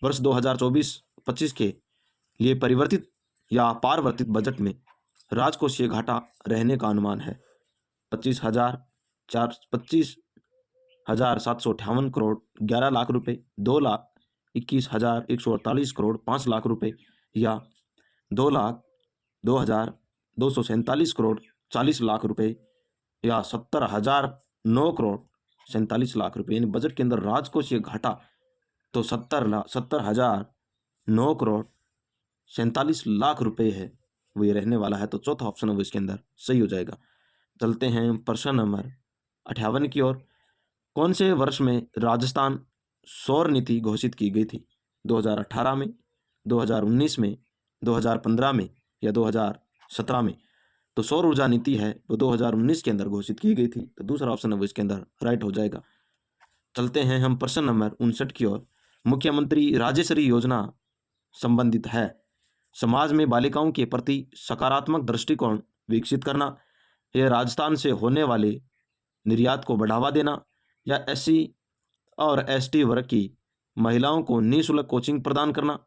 वर्ष 2024-25 के लिए परिवर्तित या पारवर्तित बजट में राजकोषीय घाटा रहने का अनुमान है 25,758 करोड़, 11 लाख रुपए, 2,21,148 करोड़, 5 लाख रुपए, या 2,02,247 करोड़ 40 लाख रुपए या 70,009 करोड़ 47 लाख रुपए, यानी बजट के अंदर राजकोषीय घाटा तो 70,009 करोड़ 47 लाख रुपए है, वो ये रहने वाला है। तो चौथा ऑप्शन है वो इसके अंदर सही हो जाएगा। चलते हैं प्रश्न नंबर 58 की ओर। कौन से वर्ष में राजस्थान सौर नीति घोषित की गई थी? 2018 में, 2019 में, 2015 में या 2017 में? तो सौर ऊर्जा नीति है वो 2019 के अंदर घोषित की गई थी। तो दूसरा ऑप्शन है वो इसके अंदर राइट हो जाएगा। चलते हैं हम प्रश्न नंबर 59 की ओर। मुख्यमंत्री राजश्री योजना संबंधित है समाज में बालिकाओं के प्रति सकारात्मक दृष्टिकोण विकसित करना, यह राजस्थान से होने वाले निर्यात को बढ़ावा देना, या SC और ST वर्ग की महिलाओं को निःशुल्क कोचिंग प्रदान करना,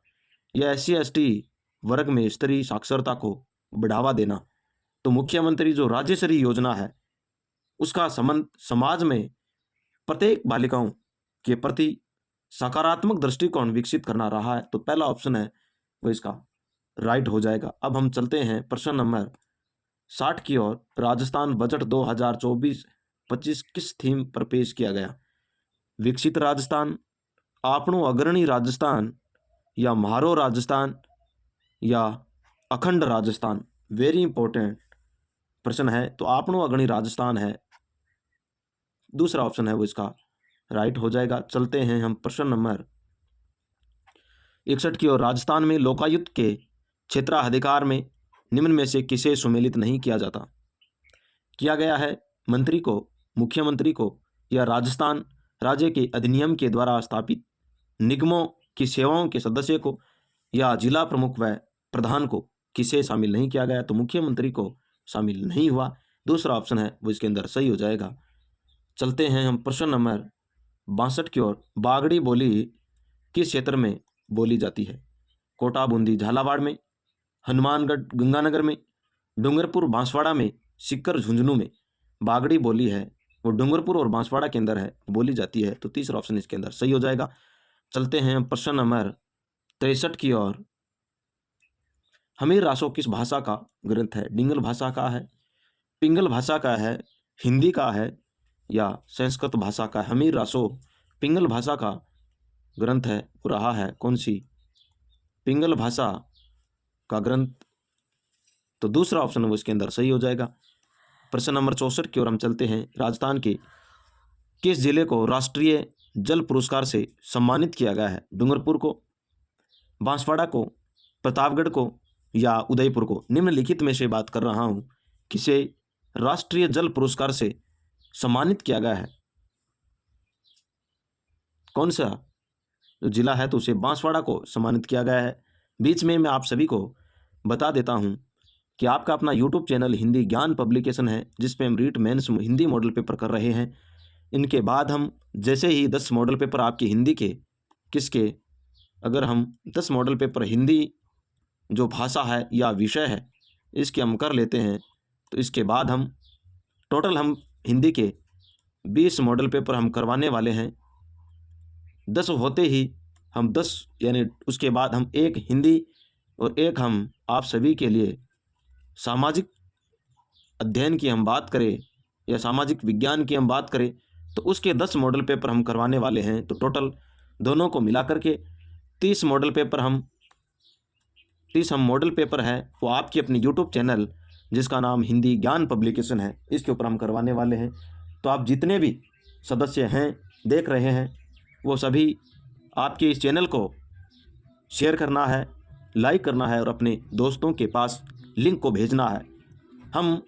या SC ST वर्ग में स्त्री साक्षरता को बढ़ावा देना। तो मुख्यमंत्री जो राजश्री योजना है उसका संबंध समाज में प्रत्येक बालिकाओं के प्रति सकारात्मक दृष्टिकोण विकसित करना रहा है। तो पहला ऑप्शन है वो इसका राइट हो जाएगा। अब हम चलते हैं प्रश्न नंबर 60 की ओर। राजस्थान बजट 2024-25 किस थीम पर पेश किया गया? विकसित राजस्थान, आपणो अग्रणी राजस्थान, या म्हारो राजस्थान, या अखंड राजस्थान? वेरी इंपॉर्टेंट प्रश्न है। तो आपणो अग्रणी राजस्थान है, दूसरा ऑप्शन है वो इसका राइट हो जाएगा। चलते हैं हम प्रश्न नंबर 61 की ओर। राजस्थान में लोकायुक्त के क्षेत्राधिकार में निम्न में से किसे सुमेलित नहीं किया जाता? किया गया है मंत्री को, मुख्यमंत्री को, या राजस्थान राज्य के अधिनियम के द्वारा स्थापित निगमों की सेवाओं के सदस्य को, या जिला प्रमुख व प्रधान को? किसे शामिल नहीं किया गया? तो मुख्यमंत्री को शामिल नहीं हुआ। दूसरा ऑप्शन है वो इसके अंदर सही हो जाएगा। चलते हैं हम प्रश्न नंबर 62 की ओर। बागड़ी बोली किस क्षेत्र में बोली जाती है? कोटा बूंदी झालावाड़ में, हनुमानगढ़ गंगानगर में, डूंगरपुर बांसवाड़ा में, सीकर झुंझुनू में? बागड़ी बोली है वो डूंगरपुर और बांसवाड़ा के अंदर है बोली जाती है। तो तीसरा ऑप्शन इसके अंदर सही हो जाएगा। चलते हैं प्रश्न नंबर 63 की ओर। हमीर रासो किस भाषा का ग्रंथ है? डिंगल भाषा का है, पिंगल भाषा का है, हिंदी का है, या संस्कृत भाषा का? हमीर रासो पिंगल भाषा का ग्रंथ है वो रहा है कौन सी? पिंगल भाषा का ग्रंथ। तो दूसरा ऑप्शन वो इसके अंदर सही हो जाएगा। प्रश्न नंबर 64 की ओर हम चलते हैं। राजस्थान के किस जिले को राष्ट्रीय जल पुरस्कार से सम्मानित किया गया है? डूंगरपुर को, बांसवाड़ा को, प्रतापगढ़ को, या उदयपुर को? निम्नलिखित में से बात कर रहा हूं किसे राष्ट्रीय जल पुरस्कार से सम्मानित किया गया है? कौन सा जो जिला है? तो उसे बांसवाड़ा को सम्मानित किया गया है। बीच में मैं आप सभी को बता देता हूं कि आपका अपना यूट्यूब चैनल हिंदी ज्ञान पब्लिकेशन है जिसपे हम REET mains Hindi model paper कर रहे हैं। इनके बाद हम जैसे ही 10 मॉडल पेपर आपके हिंदी के किसके, अगर हम 10 मॉडल पेपर हिंदी जो भाषा है या विषय है इसके हम कर लेते हैं, तो इसके बाद हम टोटल हम हिंदी के 20 मॉडल पेपर हम करवाने वाले हैं। 10 होते ही हम 10 यानी उसके बाद हम एक हिंदी और एक हम आप सभी के लिए सामाजिक अध्ययन की हम बात करें या सामाजिक विज्ञान की हम बात करें तो उसके 10 मॉडल पेपर हम करवाने वाले हैं। तो टोटल दोनों को मिला करके 30 मॉडल पेपर हम मॉडल पेपर है वो आपकी अपनी यूट्यूब चैनल जिसका नाम हिंदी ज्ञान पब्लिकेशन है इसके ऊपर हम करवाने वाले हैं। तो आप जितने भी सदस्य हैं देख रहे हैं वो सभी आपके इस चैनल को शेयर करना है, लाइक करना है और अपने दोस्तों के पास लिंक को भेजना है। हम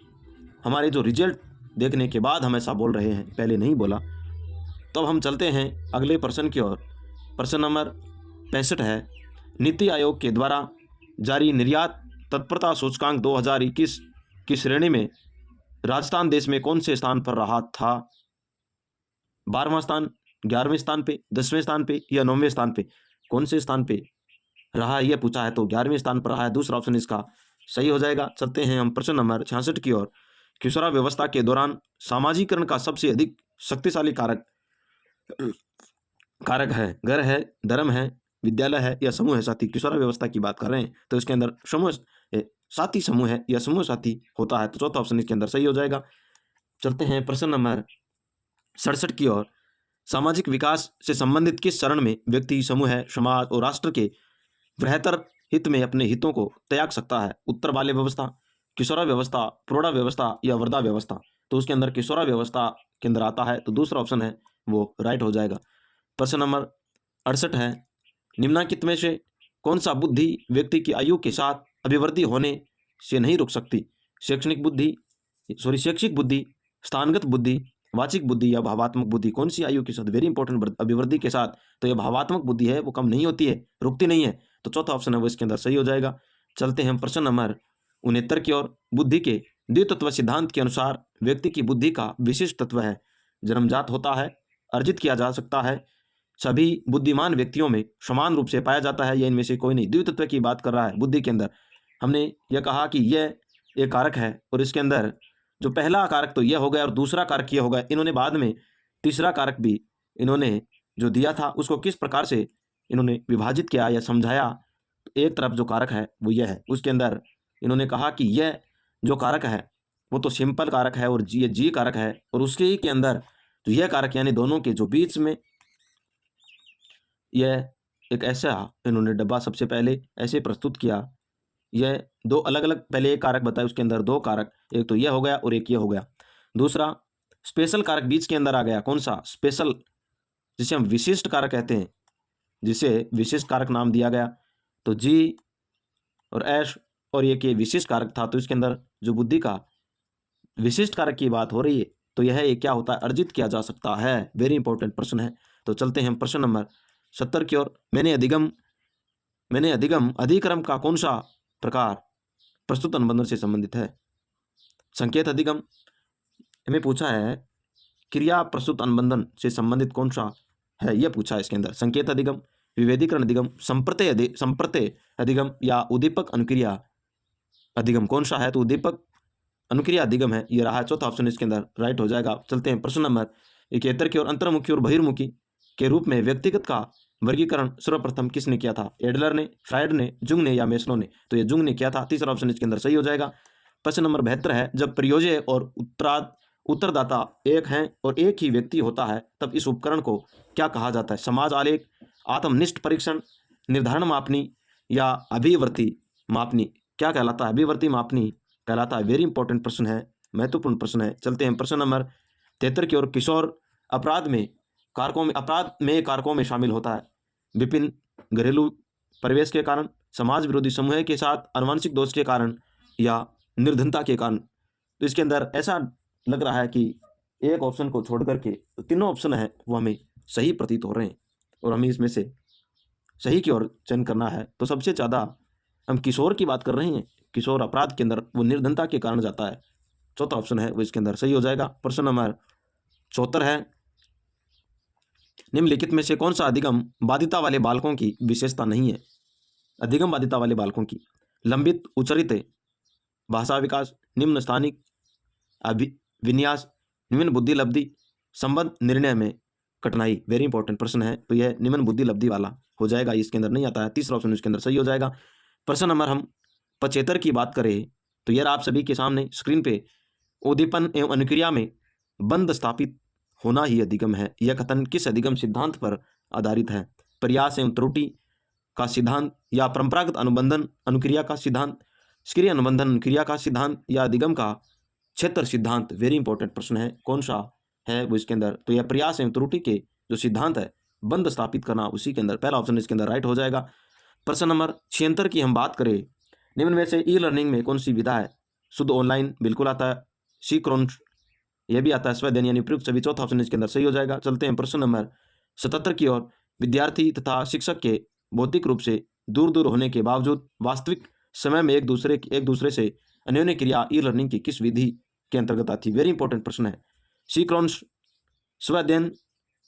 हमारे जो रिजल्ट देखने के बाद हम ऐसा बोल रहे हैं, पहले नहीं बोला। तो अब हम चलते हैं अगले प्रश्न की ओर। प्रश्न नंबर 65 है। नीति आयोग के द्वारा जारी निर्यात तत्परता सूचकांक 2021 की श्रेणी में राजस्थान देश में कौन से स्थान पर रहा था? 12वां स्थान, 11वें स्थान पे, 10वें स्थान पे या 9वें स्थान पे? कौन से स्थान पे रहा यह पूछा है, तो 11वें स्थान पर रहा है। दूसरा ऑप्शन इसका सही हो जाएगा। चलते हैं हम प्रश्न नंबर 66 की ओर। खिसरा व्यवस्था के दौरान सामाजिकरण का सबसे अधिक शक्तिशाली कारक है घर है, धर्म है, विद्यालय है या समूह है साथी, किशोरावस्था की बात कर रहे हैं तो इसके अंदर समूह साथी समूह है या समूह साथी होता है, तो चौथा ऑप्शन इसके अंदर सही हो जाएगा। चलते हैं प्रश्न नंबर 67 की ओर। सामाजिक विकास से संबंधित किस चरण में व्यक्ति, समूह, समाज और राष्ट्र के बेहतर हित में अपने हितों को त्याग सकता है? उत्तर बाल्य व्यवस्था, किशोरावस्था, प्रौढ़ावस्था या वृद्धावस्था? तो उसके अंदर किशोरावस्था के अंदर आता है, तो दूसरा ऑप्शन है वो राइट हो जाएगा। प्रश्न नंबर 68 है, निम्नलिखित में से कौन सा बुद्धि व्यक्ति की आयु के साथ अभिवृद्धि होने से नहीं रुक सकती? शैक्षिक बुद्धि, स्थानगत बुद्धि, वाचिक बुद्धि या भावात्मक बुद्धि? कौन सी आयु के साथ, वेरी इंपॉर्टेंट, अभिवृद्धि के साथ? तो ये भावात्मक बुद्धि है, वो कम नहीं होती है, रुकती नहीं है, तो चौथा ऑप्शन है वो इसके अंदर सही हो जाएगा। चलते हैं प्रश्न नंबर 69 की ओर। बुद्धि के द्वितत्व सिद्धांत के अनुसार व्यक्ति की बुद्धि का विशिष्ट तत्व है, जन्मजात होता है, अर्जित किया जा सकता है, सभी बुद्धिमान व्यक्तियों में समान रूप से पाया जाता है, या इनमें से कोई नहीं? द्वितत्व की बात कर रहा है बुद्धि के अंदर। हमने यह कहा कि यह एक कारक है और इसके अंदर जो पहला कारक तो यह हो गया और दूसरा कारक यह हो गया। इन्होंने बाद में तीसरा कारक भी इन्होंने जो दिया था उसको किस प्रकार से इन्होंने विभाजित किया या समझाया। एक तरफ जो कारक है वो यह है, उसके अंदर इन्होंने कहा कि यह जो कारक है वो तो सिंपल कारक है और जी कारक है, और उसके ही के अंदर जो यह कारक यानी दोनों के जो बीच में यह एक ऐसा इन्होंने डब्बा सबसे पहले ऐसे प्रस्तुत किया। यह दो अलग अलग, पहले एक कारक बताया, उसके अंदर दो कारक, एक तो यह हो गया और एक यह हो गया। दूसरा स्पेशल कारक बीच के अंदर आ गया। कौन सा? स्पेशल, जिसे हम विशिष्ट कारक कहते हैं, जिसे विशिष्ट कारक नाम दिया गया। तो जी और एस और ये के विशिष्ट कारक था, तो इसके अंदर जो बुद्धि का विशिष्ट कारक की बात हो रही है, तो यह एक क्या होता है? अर्जित किया जा सकता है। वेरी इंपॉर्टेंट प्रश्न है। तो चलते हैं हम प्रश्न नंबर 70 की ओर। मैंने अधिक्रम का कौन सा प्रकार प्रस्तुत अनुबंधन से संबंधित है? संकेत अधिगम हमें पूछा है, क्रिया प्रस्तुत अनुबंधन से संबंधित कौन सा है, यह पूछा है इसके अंदर। संकेत अधिगम, विभेदीकरण अधिगम, संप्रत्यय अधिगम या उद्दीपक अनुक्रिया अधिगम? कौन सा है? तो उद्दीपक अनुक्रिया अधिगम है, ये रहा चौथा ऑप्शन इसके अंदर राइट हो जाएगा। चलते हैं प्रश्न नंबर 71 की ओर। अंतर्मुखी और बहिर्मुखी के रूप में व्यक्तिगत का वर्गीकरण सर्वप्रथम किसने किया था? एडलर ने, फ्रायड ने, जुंग ने या मेस्लो ने? तो ये जुंग ने किया था, तीसरा ऑप्शन इसके अंदर सही हो जाएगा। प्रश्न नंबर 72 है, जब प्रयोज्य और उत्तरदाता एक हैं और एक ही व्यक्ति होता है तब इस उपकरण को क्या कहा जाता है? समाज आलेख, आत्मनिष्ठ परीक्षण, निर्धारण मापनी या अभिवर्ती मापनी? क्या कहलाता है? अभिवर्ती मापनी कहलाता है। वेरी इंपॉर्टेंट प्रश्न है, महत्वपूर्ण प्रश्न है। चलते हैं प्रश्न नंबर 73 की ओर। किशोर अपराध में कारकों में शामिल होता है। विपिन, घरेलू परिवेश के कारण, समाज विरोधी समूह के साथ, आनुवंशिक दोष के कारण या निर्धनता के कारण? तो इसके अंदर ऐसा लग रहा है कि एक ऑप्शन को छोड़ करके तो तीनों ऑप्शन है वो हमें सही प्रतीत हो रहे हैं और हमें इसमें से सही की ओर चयन करना है। तो सबसे ज़्यादा हम किशोर की बात कर रहे हैं, किशोर अपराध के अंदर वो निर्धनता के कारण जाता है, चौथा ऑप्शन है वो इसके अंदर सही हो जाएगा। प्रश्न नंबर 74 है, निम्नलिखित में से कौन सा अधिगम बाधिता वाले बालकों की विशेषता नहीं है? अधिगम बाधिता वाले बालकों की: लंबित उच्चरित भाषा विकास, निम्न स्थानिक विन्यास, निम्न बुद्धि लब्धि, संबंध निर्णय में कठिनाई? वेरी इंपॉर्टेंट प्रश्न है, तो यह निम्न बुद्धि लब्धि वाला हो जाएगा, इसके अंदर नहीं आता है, तीसरा ऑप्शन इसके अंदर सही हो जाएगा। प्रश्न नंबर हम 75 की बात करें तो यह आप सभी के सामने स्क्रीन पे, उद्दीपन एवं अनुक्रिया में बंध स्थापित होना ही अधिगम है। यह कथन किस अधिगम सिद्धांत पर आधारित है? प्रयास एवं त्रुटि का सिद्धांत या परंपरागत अनुबंधन अनुक्रिया का सिद्धांत, सक्रिय अनुबंधन अनुक्रिया का सिद्धांत या अधिगम का क्षेत्र सिद्धांत? वेरी इंपॉर्टेंट प्रश्न है, कौन सा है वो इसके अंदर? तो यह प्रयास एवं त्रुटि के जो सिद्धांत है, बंध स्थापित करना, उसी के अंदर पहला ऑप्शन इसके अंदर राइट हो जाएगा। प्रश्न नंबर 76 की हम बात करें, निम्न में से ई लर्निंग में कौन सी विधा है? शुद्ध ऑनलाइन बिल्कुल आता है, सिंक्रोनस यह भी आता है, स्वयं यानी प्रयुक्त सभी, चौथा ऑप्शन इसके अंदर सही हो जाएगा। चलते हैं प्रश्न नंबर 77 की ओर। विद्यार्थी तथा शिक्षक के भौतिक रूप से दूर दूर होने के बावजूद वास्तविक समय में एक दूसरे से अन्योन्य क्रिया ई लर्निंग की किस विधि के अंतर्गत आती है? वेरी इंपॉर्टेंट प्रश्न है। सिंक्रोनस, स्वयं,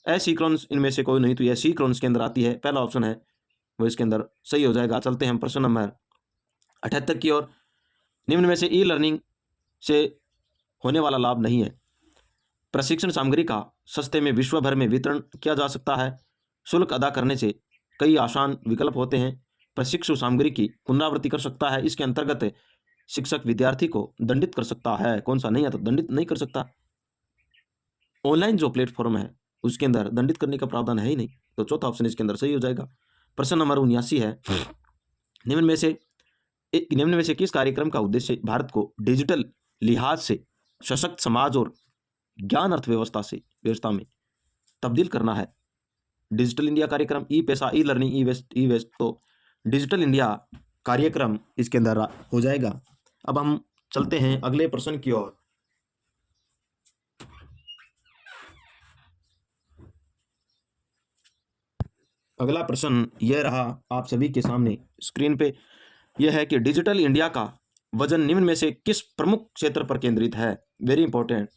एसिंक्रोनस, इनमें से कोई नहीं, तो यह सिंक्रोनस के अंदर आती है, पहला ऑप्शन है वो इसके अंदर सही हो जाएगा। चलते हैं हम प्रश्न नंबर 78 की ओर। निम्न में से ई लर्निंग से होने वाला लाभ नहीं है? प्रशिक्षण सामग्री का सस्ते में विश्व भर में वितरण किया जा सकता है, शुल्क अदा करने से कई आसान विकल्प होते हैं। प्रशिक्षु सामग्री की पुनरावृत्ति कर सकता है। इसके अंतर्गत शिक्षक विद्यार्थी को दंडित कर सकता है। कौन सा नहीं आता? दंडित नहीं कर सकता। ऑनलाइन जो प्लेटफॉर्म है उसके अंदर दंडित करने का प्रावधान है ही नहीं, तो चौथा ऑप्शन इसके अंदर सही हो जाएगा। प्रश्न नंबर 79 है, निम्न में से किस कार्यक्रम का उद्देश्य भारत को डिजिटल लिहाज से सशक्त समाज और ज्ञान व्यवस्था में तब्दील करना है? डिजिटल इंडिया कार्यक्रम, ई पैसा, ई लर्निंग, ई वेस्ट, तो डिजिटल इंडिया कार्यक्रम इसके अंदर हो जाएगा। अब हम चलते हैं अगले प्रश्न की ओर। अगला प्रश्न यह रहा आप सभी के सामने स्क्रीन पे, यह है कि डिजिटल इंडिया का वजन निम्न में से किस प्रमुख क्षेत्र पर केंद्रित है? वेरी इंपॉर्टेंट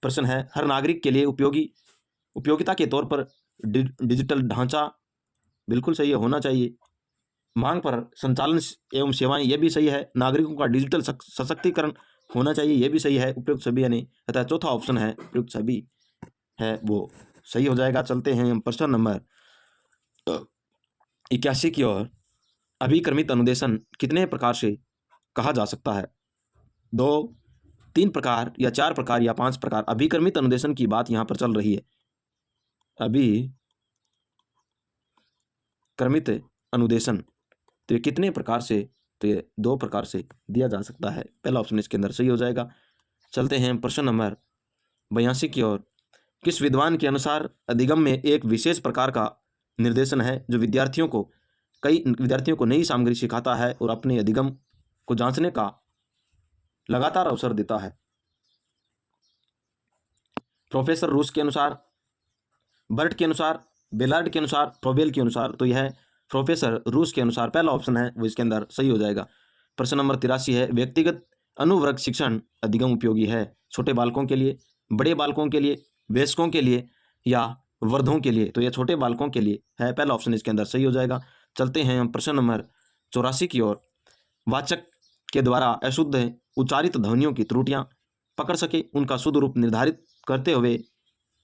प्रश्न है। हर नागरिक के लिए उपयोगिता के तौर पर डिजिटल ढांचा, बिल्कुल सही है, होना चाहिए। मांग पर संचालन एवं सेवाएं, यह भी सही है। नागरिकों का डिजिटल सशक्तिकरण होना चाहिए, यह भी सही है। उपयुक्त सभी यानी अतः चौथा ऑप्शन है उपयुक्त सभी है वो सही हो जाएगा। चलते हैं हम प्रश्न नंबर 81 की ओर। अभिक्रमित अनुदेशन कितने प्रकार से कहा जा सकता है? 2, 3 प्रकार या 4 प्रकार या 5 प्रकार? अभिक्रमित अनुदेशन की बात यहाँ पर चल रही है। अभिक्रमित अनुदेशन तो ये कितने प्रकार से? तो ये 2 प्रकार से दिया जा सकता है। पहला ऑप्शन इसके अंदर सही हो जाएगा। चलते हैं प्रश्न नंबर 82 की ओर। किस विद्वान के अनुसार अधिगम में एक विशेष प्रकार का निर्देशन है जो विद्यार्थियों को नई सामग्री सिखाता है और अपने अधिगम को जांचने का लगातार अवसर देता है? प्रोफेसर रूस के अनुसार, बर्ट के अनुसार, बेलार्ड के अनुसार, फ्रोबेल के अनुसार? तो यह प्रोफेसर रूस के अनुसार पहला ऑप्शन है वो इसके अंदर सही हो जाएगा। प्रश्न नंबर 83 है, व्यक्तिगत अनुवर्ग शिक्षण अधिगम उपयोगी है छोटे बालकों के लिए, बड़े बालकों के लिए, वयस्कों के लिए या वृद्धों के लिए? तो यह छोटे बालकों के लिए है, पहला ऑप्शन इसके अंदर सही हो जाएगा। चलते हैं हम प्रश्न नंबर 84 की ओर। वाचक के द्वारा अशुद्ध उच्चारित ध्वनियों की त्रुटियां पकड़ सके, उनका शुद्ध रूप निर्धारित करते हुए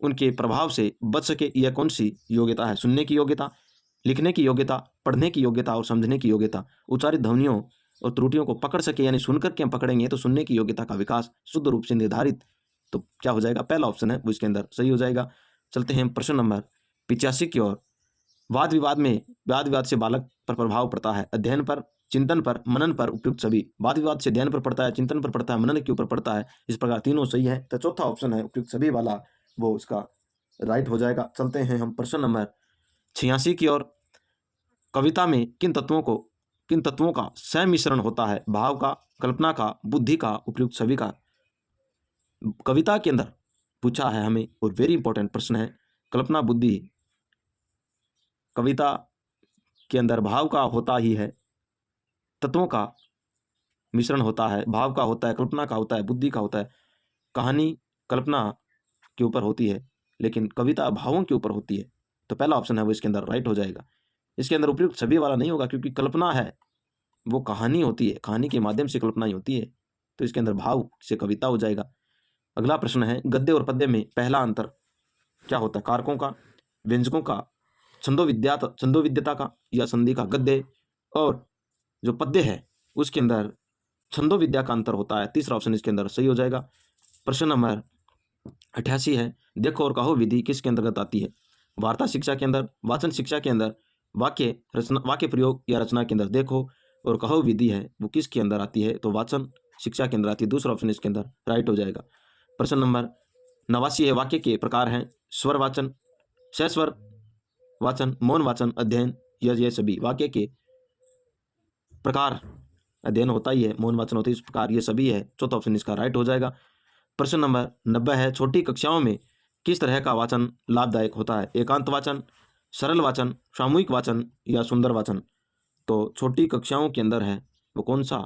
उनके प्रभाव से बच सके, यह कौन सी योग्यता है? सुनने की योग्यता, लिखने की योग्यता, पढ़ने की योग्यता और समझने की योग्यता। उच्चारित ध्वनियों और त्रुटियों को पकड़ सके यानी सुनकर के हम पकड़ेंगे तो सुनने की योग्यता का विकास शुद्ध रूप से निर्धारित, तो क्या हो जाएगा? पहला ऑप्शन है वो इसके अंदर सही हो जाएगा। चलते हैं प्रश्न नंबर 85 की ओर। वाद विवाद से बालक पर प्रभाव पड़ता है, अध्ययन पर, चिंतन पर, मनन पर? उपयुक्त सभी। वाद विवाद से अध्ययन पर पड़ता है, चिंतन पर पड़ता है, मनन के ऊपर पड़ता है, इस प्रकार तीनों सही है। तो चौथा ऑप्शन है उपयुक्त सभी वाला वो इसका राइट हो जाएगा। चलते हैं हम प्रश्न नंबर 86 की ओर। कविता में किन तत्वों का सम्मिश्रण होता है? भाव का, कल्पना का, बुद्धि का? उपयुक्त सभी का। कविता के अंदर पूछा है हमें और वेरी इंपॉर्टेंट प्रश्न है। कल्पना, बुद्धि, कविता के अंदर भाव का होता ही है, तत्वों का मिश्रण होता है, भाव का होता है, कल्पना का होता है, बुद्धि का होता है। कहानी कल्पना के ऊपर होती है लेकिन कविता भावों के ऊपर होती है, तो पहला ऑप्शन है वो इसके अंदर राइट हो जाएगा। इसके अंदर उपयुक्त सभी वाला नहीं होगा क्योंकि कल्पना है वो कहानी होती है, कहानी के माध्यम से कल्पना ही होती है, तो इसके अंदर भाव से कविता हो जाएगा। अगला प्रश्न है, गद्य और पद्य में पहला अंतर क्या होता है? कारकों का, व्यंजकों का, छंदोविद्यता का या संधि का? गद्य और जो पद्य है उसके अंदर छंदोविद्या का अंतर होता है, तीसरा ऑप्शन इसके अंदर सही हो जाएगा। प्रश्न नंबर 88 है, देखो और कहो विधि किसके अंतर्गत आती है? वार्ता शिक्षा के अंदर, वाचन शिक्षा के अंदर, वाक्य प्रयोग या रचना के अंदर? देखो और कहो विधि है वो किसके अंदर आती है? तो वाचन शिक्षा के अंदर आती है, दूसरा ऑप्शन इसके अंदर राइट हो जाएगा। प्रश्न नंबर 89 है, वाक्य के प्रकार हैं स्वर वाचन, सस्वर वाचन, मौन वाचन, अध्ययन, ये सभी वाक्य के प्रकार। अध्ययन होता ही है, मौन वाचन होता है, इस प्रकार ये सभी है, चौथा ऑप्शन इसका राइट हो जाएगा। प्रश्न नंबर 90 है, छोटी कक्षाओं में किस तरह का वाचन लाभदायक होता है? एकांत वाचन, सरल वाचन, सामूहिक वाचन या सुंदर वाचन? तो छोटी कक्षाओं के अंदर है वो कौन सा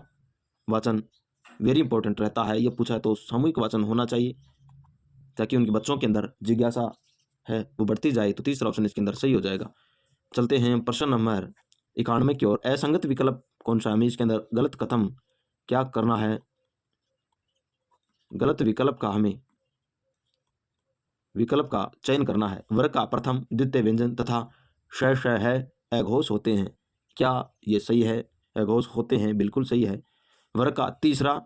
वाचन वेरी इंपॉर्टेंट रहता है? ये पूछा है तो सामूहिक वाचन होना चाहिए ताकि उनके बच्चों के अंदर जिज्ञासा है वो बढ़ती जाए, तो तीसरा ऑप्शन इसके अंदर सही हो जाएगा। चलते हैं प्रश्न नंबर 91 की ओर। असंगत विकल्प कौन सा? हमें इसके अंदर गलत कथन क्या करना है? गलत विकल्प का चयन करना है। वर्ग का प्रथम द्वितीय व्यंजन तथा श है अघोष होते हैं। क्या ये सही है? अघोष होते हैं, बिल्कुल सही है। वर्ग का तीसरा,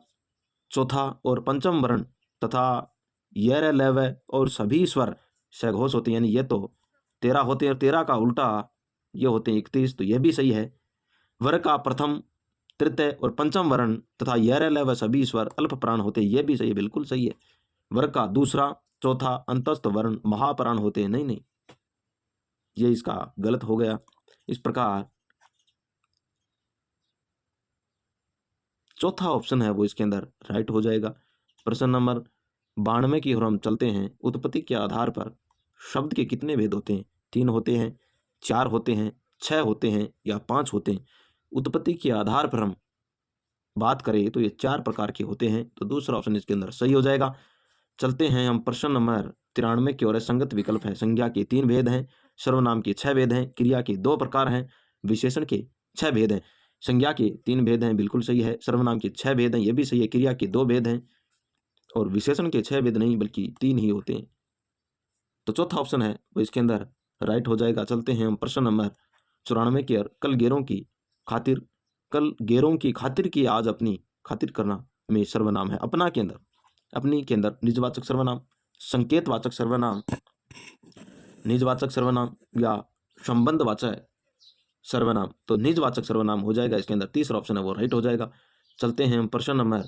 चौथा और पंचम वर्ण तथा यर लव और सभी स्वर सघोष होते हैं, यानी ये तो 13 होते हैं और 13 का उल्टा ये होते हैं 31, तो ये भी सही है। वर्ग का प्रथम, तृतीय और पंचम वर्ण तथा यर लव सभी स्वर अल्प प्राण होते हैं, ये भी सही है, बिल्कुल सही है। वर्ग का दूसरा, चौथा अंतस्थ वर्ण महाप्राण होते हैं, नहीं नहीं, ये इसका गलत हो गया। इस प्रकार चौथा ऑप्शन है वो इसके अंदर राइट हो जाएगा। प्रश्न नंबर 92 की ओर हम चलते हैं। उत्पत्ति के आधार पर शब्द के कितने भेद होते हैं? 3 होते हैं, 4 होते हैं, 6 होते हैं या 5 होते हैं? उत्पत्ति के आधार पर हम बात करें तो ये 4 प्रकार के होते हैं, तो दूसरा ऑप्शन इसके अंदर सही हो जाएगा। चलते हैं हम प्रश्न नंबर 93 की ओर। संगत विकल्प है। संज्ञा के 3 भेद हैं, सर्वनाम के 6 भेद हैं, क्रिया के 2 प्रकार हैं, विशेषण के 6 भेद हैं। संज्ञा के 3 भेद हैं, बिल्कुल सही है। सर्वनाम के 6 भेद हैं, ये भी सही है। क्रिया के 2 भेद हैं और विशेषण के 6 भेद नहीं बल्कि 3 ही होते हैं, तो चौथा ऑप्शन है वो इसके अंदर राइट हो जाएगा। चलते हैं हम प्रश्न नंबर 94 की ओर। कल गेरों की खातिर की आज अपनी खातिर करना में सर्वनाम है। अपना के अंदर, अपनी के अंदर निजवाचक सर्वनाम, संकेतवाचक सर्वनाम, निजवाचक सर्वनाम या संबंधवाचक सर्वनाम, तो निजवाचक सर्वनाम हो जाएगा इसके अंदर। तीसरा ऑप्शन है वो राइट हो जाएगा। चलते हैं हम प्रश्न नंबर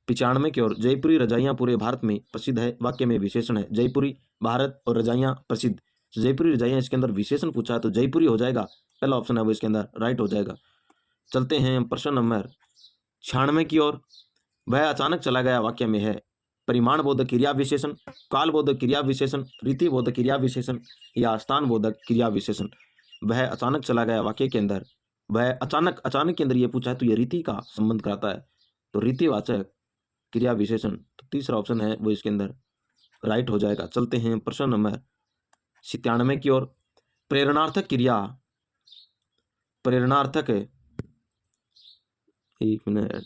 95 की ओर। जयपुरी रजाइयाँ पूरे भारत में प्रसिद्ध है। वाक्य में विशेषण है। जयपुरी भारत और रजाइयाँ प्रसिद्ध, जयपुरी रजाइयाँ इसके अंदर विशेषण पूछा है तो जयपुरी हो जाएगा। पहला ऑप्शन है वो इसके अंदर राइट हो जाएगा। चलते हैं हम प्रश्न नंबर 96 की ओर। वह अचानक चला गया वाक्य में है परिमाण बोधक क्रिया विशेषण, काल बोधक क्रिया विशेषण, रीति बोधक क्रिया विशेषण या स्थान बोधक क्रिया विशेषण। वह अचानक चला गया वाक्य के अंदर, वह अचानक के अंदर ये पूछा है तो ये रीति का संबंध कराता है, तो रीतिवाचक क्रिया विशेषण, तो तीसरा ऑप्शन है वो इसके अंदर राइट हो जाएगा। चलते हैं प्रश्न नंबर 97 की ओर। प्रेरणार्थक क्रिया, प्रेरणार्थक, एक मिनट,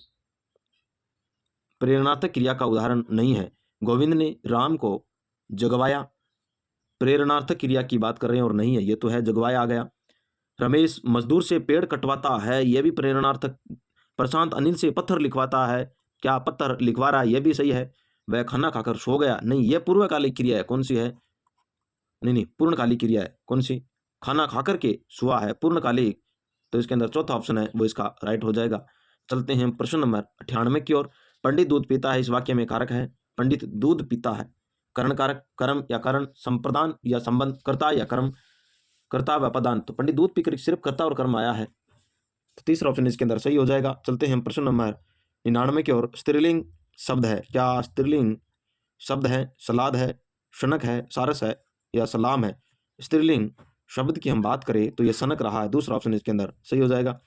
प्रेरणार्थक क्रिया का उदाहरण नहीं है। गोविंद ने राम को जगवाया, प्रेरणार्थक क्रिया की बात कर रहे हैं और नहीं है, ये तो है जगवाया आ गया। रमेश मजदूर से पेड़ कटवाता है, यह भी प्रेरणार्थक। प्रशांत अनिल से पत्थर लिखवाता है, क्या पत्थर लिखवा रहा है, यह भी सही है। वह खाना खाकर सो गया, नहीं, यह पूर्वकालिक क्रिया है, कौन सी है? नहीं, पूर्णकालिक क्रिया है, कौन सी? खाना खाकर के सुआ है, पूर्णकालिक, तो इसके अंदर चौथा ऑप्शन है वो इसका राइट हो जाएगा। चलते हैं प्रश्न नंबर 98 की ओर। पंडित दूध पीता है, इस वाक्य में कारक है। पंडित दूध पीता है, करण कारक, कर्म या कारण, संप्रदान या संबंध, कर्ता या कर्म, कर्ता व पदान, तो पंडित दूध पीकर सिर्फ कर्ता और कर्म आया है, तो तीसरा ऑप्शन इसके अंदर सही हो जाएगा। चलते हैं प्रश्न नंबर 99 की ओर। स्त्रीलिंग शब्द है, क्या स्त्रीलिंग शब्द है? सलाद है, शनक है, सारस है या सलाम है? स्त्रीलिंग शब्द की हम बात करें तो यह सनक रहा है, दूसरा ऑप्शन इसके अंदर सही हो जाएगा।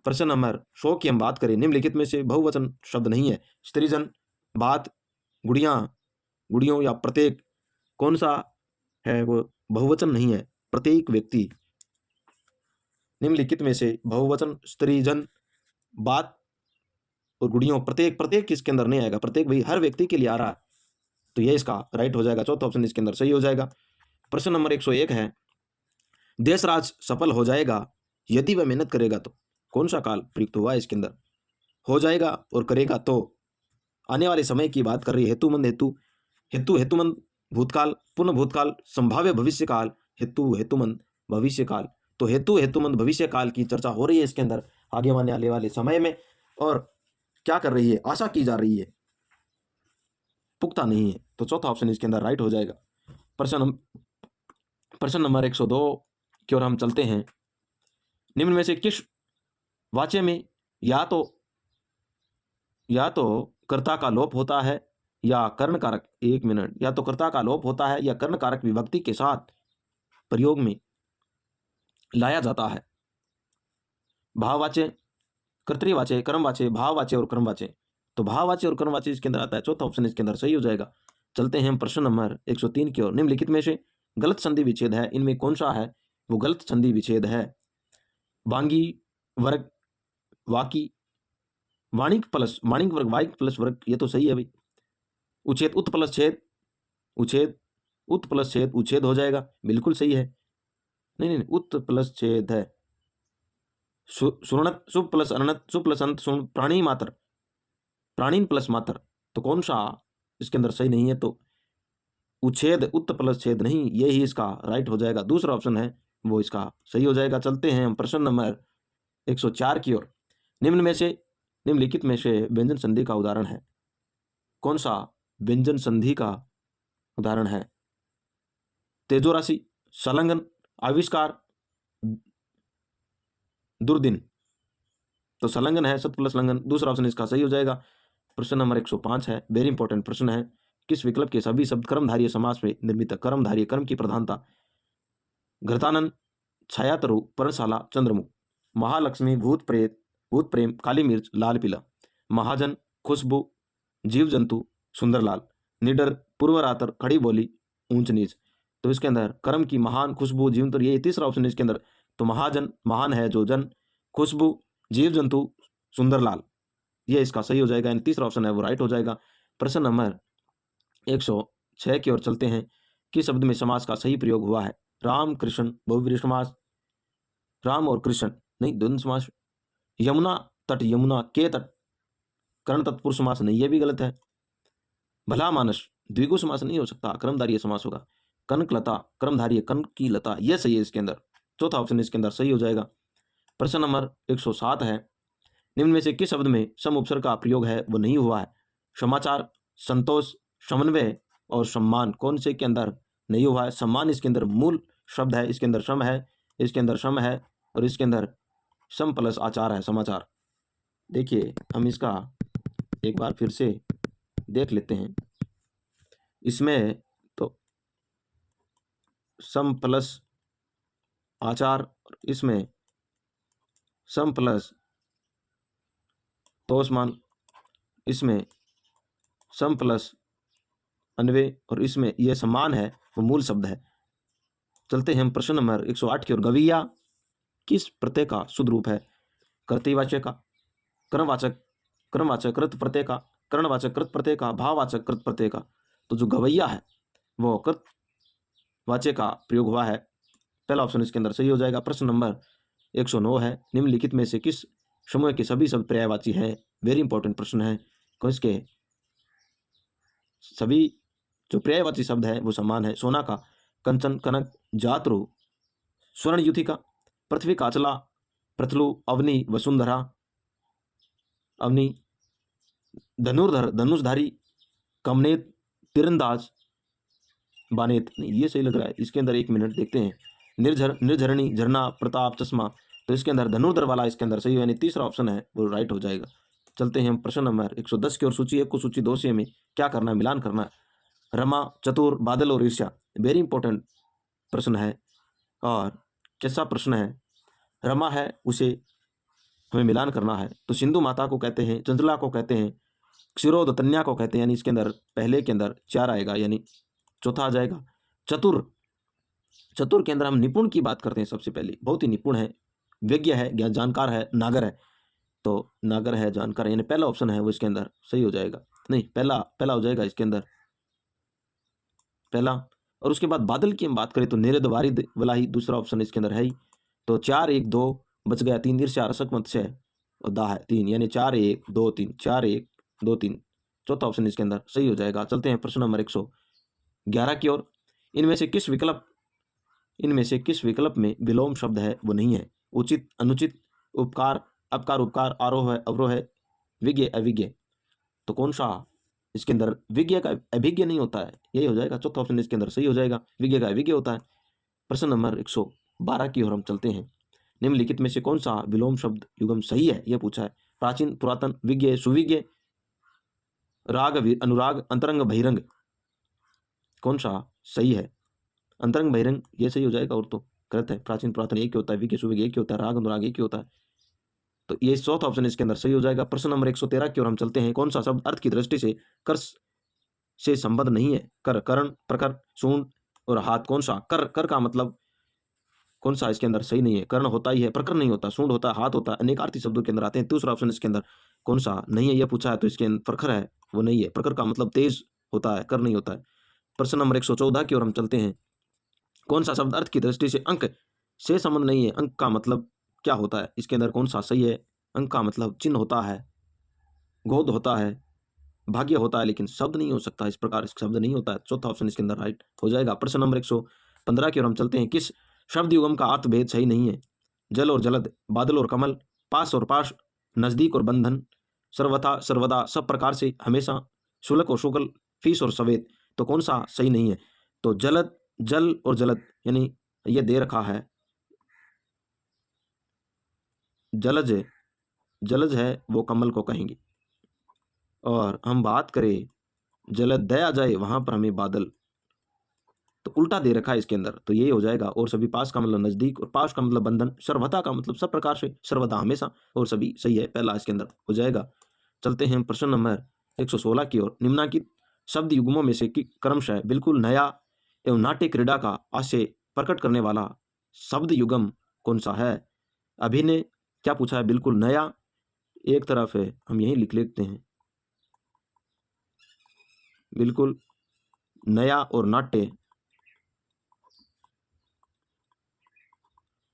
प्रश्न नंबर 100 की हम बात करें। निम्नलिखित में से बहुवचन शब्द नहीं है। स्त्रीजन, बात, गुड़ियाँ, गुड़ियों या प्रत्येक, कौन सा है वो बहुवचन नहीं है? प्रत्येक व्यक्ति। निम्नलिखित में से बहुवचन स्त्रीजन, बात और गुड़ियों, प्रत्येक किसके अंदर नहीं आएगा? प्रत्येक भाई हर व्यक्ति के लिए आ रहा है, तो ये इसका राइट हो जाएगा। चौथा ऑप्शन इसके अंदर सही हो जाएगा। प्रश्न नंबर 101 है। देश राज सफल हो जाएगा यदि वह मेहनत करेगा, तो कौन सा काल प्रयुक्त हुआ है इसके अंदर? हो जाएगा और करेगा तो आने वाले समय की बात कर रही है। हेतुमंद, हेतुमंद भूतकाल, पूर्ण भूतकाल, संभाव्य भविष्य काल, हेतुमंद भविष्य काल, तो हेतुमंद भविष्य काल की चर्चा हो रही है इसके अंदर आगे आने वाले समय में, और क्या कर रही है? आशा की जा रही है, पुख्ता नहीं है, तो चौथा ऑप्शन इसके अंदर राइट हो जाएगा। प्रश्न नंबर 102 की ओर हम चलते हैं। निम्न में से किस वाच्य में या तो कर्ता का लोप होता है या कर्ण कारक, एक मिनट, या तो कर्ता का लोप होता है या कर्ण कारक विभक्ति के साथ प्रयोग में लाया जाता है? भाववाच्य, कर्तृवाच्य, कर्मवाच्य, भाववाच्य और कर्मवाच्य, तो भाववाच्य और कर्मवाच्य इसके अंदर आता है, चौथा ऑप्शन इसके अंदर सही हो जाएगा। चलते हैं हम प्रश्न नंबर 103 की ओर। निम्नलिखित में से गलत संधि विच्छेद है, इनमें कौन सा है वो गलत संधि विच्छेद है? वांगी वर्ग वाकी, वाणिक वर्ग वाइक प्लस वर्ग, ये तो सही है भाई। उच्छेद उत प्लस छेद, उच्छेद उत प्लस छेद, उच्छेद हो जाएगा, बिल्कुल सही है। नहीं, उत प्लस छेद है, सुवर्णत शुभ प्लस अनत शुभ प्लस अंत प्राणी मात्र, प्राणीन प्लस मात्र, तो कौन सा इसके अंदर सही नहीं है? तो उच्छेद उत्त प्लस छेद नहीं, ये ही इसका राइट हो जाएगा। दूसरा ऑप्शन है वो इसका सही हो जाएगा। चलते हैं हम प्रश्न नंबर 104 की ओर। निम्नलिखित में से व्यंजन संधि का उदाहरण है। कौन सा व्यंजन संधि का उदाहरण है? तेजोराशि, संलग्न, आविष्कार, दुर्दिन। तो संलग्न है, सत प्लस लंघन, दूसरा ऑप्शन इसका सही हो जाएगा। प्रश्न नंबर 105 है, वेरी इंपॉर्टेंट प्रश्न है। किस विकल्प के सभी शब्द कर्मधारय समास में निर्मित? कर्मधारय, कर्म की प्रधानता। घृतानंद, छायातरु, पर्णशाला, चंद्रमुख। महालक्ष्मी, भूत प्रेत, भूत प्रेम, काली मिर्च, लाल पीला। महाजन, खुशबू, जीव जंतु, सुंदरलाल। निडर, पूर्वरातर, खड़ी बोली, ऊंच नीच। तो इसके अंदर कर्म की महान, खुशबू, जीव जंतु, ये तीसरा ऑप्शन है इसके अंदर। तो महाजन, महान है जो जन, खुशबू, जीव जंतु, सुंदरलाल, ये इसका सही हो जाएगा। यानी तीसरा ऑप्शन है वो राइट हो जाएगा। प्रश्न नंबर 106 की ओर चलते हैं। किस शब्द में समास का सही प्रयोग हुआ है? राम कृष्ण, बहुव्रीहि समास, राम और कृष्ण नहीं, द्वंद्व समास। यमुना तट, यमुना के तट, कर्ण तत्पुरुष समास नहीं, ये भी गलत है। भला मानस, द्विगु समास नहीं हो सकता, कर्मधारय समास होगा। कनकलता, कर्मधारय कनक की लता, यह सही है इसके अंदर। चौथा ऑप्शन इसके अंदर सही हो जाएगा। प्रश्न नंबर 107 है, निम्न में से किस शब्द में सम उपसर्ग का प्रयोग है वो नहीं हुआ है? समाचार, संतोष, समन्वय और सम्मान, कौन से के अंदर नहीं हुआ है? सम्मान इसके अंदर मूल शब्द है, इसके अंदर सम है, इसके अंदर सम है, और इसके अंदर सम प्लस आचार है, समाचार। देखिए हम इसका एक बार फिर से देख लेते हैं। इसमें तो सम प्लस आचार, और इसमें सम प्लस तोषमान, इसमें सम प्लस अन्वय, और इसमें यह समान है, वो मूल शब्द है। चलते हैं हम प्रश्न नंबर 108 की ओर। गवैया किस प्रत्यय का शुद्ध रूप है? कर्तृवाचक का, कर्मवाचक, कर्मवाचक कृत प्रत्यय का, कर्णवाचक कृत प्रत्यय का, भाववाचक कृत प्रत्यय का। तो जो गवैया है वो कृत वाचक का प्रयोग हुआ है, पहला ऑप्शन इसके अंदर सही हो जाएगा। प्रश्न नंबर 109 है, निम्नलिखित में से किस समूह के सभी शब्द पर्यायवाची है? वेरी इंपॉर्टेंट प्रश्न है। इसके सभी जो पर्यायवाची शब्द है वो समान है। सोना का, कंचन, कनक, जातरु, स्वर्ण युथिका, पृथ्वी का अचला, पृथ्लु, अवनी, वसुंधरा, अवनी, धनुर्धर, धनुषधारी, कमनेत, तीरंदाज, बानेत। नहीं, ये सही लग रहा है। इसके अंदर एक मिनट देखते हैं। निर्झर, निर्झरणी, झरना, प्रताप, चश्मा। तो इसके अंदर धनुर्धर वाला इसके अंदर सही है, यानी तीसरा ऑप्शन है वो राइट हो जाएगा। चलते हैं हम प्रश्न नंबर 110 की ओर। सूची 1 को सूची 2 से हमें क्या करना है? मिलान करना है। रमा, चतुर, बादल और ईर्ष्या, वेरी इंपॉर्टेंट प्रश्न है। और कैसा प्रश्न है? रमा है उसे हमें मिलान करना है। तो सिंधु माता को कहते हैं, चंचला को कहते हैं, क्षीरोद तन्या को कहते हैं, यानी इसके अंदर पहले के अंदर 4 आएगा, यानी चौथा आ जाएगा। चतुर, चतुर के अंदर हम निपुण की बात करते हैं। सबसे पहले बहुत ही निपुण है, विज्ञ है, ज्ञान जानकार है, नागर है। तो नागर है, जानकार है, यानी पहला ऑप्शन है वो इसके अंदर सही हो जाएगा। नहीं, पहला हो जाएगा इसके अंदर, पहला। और उसके बाद बादल की हम बात करें तो निरद वारिद वाला ही दूसरा ऑप्शन इसके अंदर है ही। तो 4 1 2 बच गया, 3 ईर्ष्या, रसक मत से और दा है 3, यानी 4 1 2 3, 4 1 2 3, चौथा ऑप्शन इसके अंदर सही हो जाएगा। चलते हैं प्रश्न नंबर 111 की ओर। इनमें से किस विकल्प में विलोम शब्द है वो नहीं है? उचित, अनुचित, उपकार, अपकार, उपकार, आरोह है, अवरोह है, विज्ञ, अविज्ञ। तो कौन सा इसके अंदर? विज्ञ का अभिज्ञ नहीं होता है, यही हो जाएगा। चौथा ऑप्शन इसके अंदर सही हो जाएगा, विज्ञ का अभिज्ञ होता है। प्रश्न नंबर 112 की ओर हम चलते हैं। निम्नलिखित में से कौन सा विलोम शब्द युगम सही है, यह पूछा है। प्राचीन, पुरातन, विज्ञ, सुविज्ञ, राग, अनुराग, अंतरंग, बहिरंग, कौन सा सही है? अंतरंग, बहिरंग, ये सही हो जाएगा, और तो गलत है। प्राचीन, पुरातन एक ही होता है, विज्ञ, सुविज्ञ एक ही होता है, राग, अनुराग एक ही होता है। तो ये चौथा ऑप्शन इसके अंदर सही हो जाएगा। प्रश्न नंबर 113 की ओर हम चलते हैं। कौन सा शब्द अर्थ की दृष्टि से कर से संबंध नहीं है? कर, कर्ण, प्रकर, सूंड और हाथ, कौन सा? कर का मतलब कौन सा इसके अंदर सही नहीं है? कर्ण होता ही है, प्रकर नहीं होता, सूंड होता है, हाथ होता है, अनेकार्थी शब्दों के अंदर आते हैं। दूसरा ऑप्शन इसके अंदर कौन सा नहीं है, यह पूछा है, तो इसके अंदर प्रखर है वो नहीं है। प्रखर का मतलब तेज होता है, कर नहीं होता है। प्रश्न नंबर 114 की ओर हम चलते हैं। कौन सा शब्द अर्थ की दृष्टि से अंक से संबंध नहीं है? अंक का मतलब क्या होता है, इसके अंदर कौन सा सही है। अंक का मतलब चिन्ह होता है, गोद होता है, भाग्य होता है, लेकिन शब्द नहीं हो सकता, इस प्रकार शब्द नहीं होता है। चौथा ऑप्शन इसके अंदर राइट हो जाएगा। प्रश्न नंबर 115 की ओर हम चलते हैं। किस शब्द युगम का अर्थ भेद सही नहीं है। जल और जलद, बादल और कमल, पास और पाश, नजदीक और बंधन, सर्वथा सर्वदा, सब प्रकार से, हमेशा, शुल्क और शुक्ल, फीस और सवेद। तो कौन सा सही नहीं है। तो जलद, जल और जलद, यानी ये दे रखा है जलज, जलज है वो कमल को कहेंगे। और हम बात करें जलद दया जाए, वहां पर हमें बादल, तो उल्टा दे रखा है इसके अंदर, तो ये हो जाएगा। और सभी, पास का मतलब नजदीक और पास का मतलब बंधन, सर्वथा का मतलब सब प्रकार से, सर्वदा हमेशा, और सभी सही है, पहला इसके अंदर हो जाएगा। चलते हैं प्रश्न नंबर 116 की ओर। निम्नलिखित शब्द युग्मों में से क्रमशः बिल्कुल नया एवं नाट्य क्रीड़ा का आशय प्रकट करने वाला शब्द युगम कौन सा है। अभिनय, क्या पूछा है, बिल्कुल नया, एक तरफ है, हम यही लिख लेते हैं, बिल्कुल नया और नाट्य,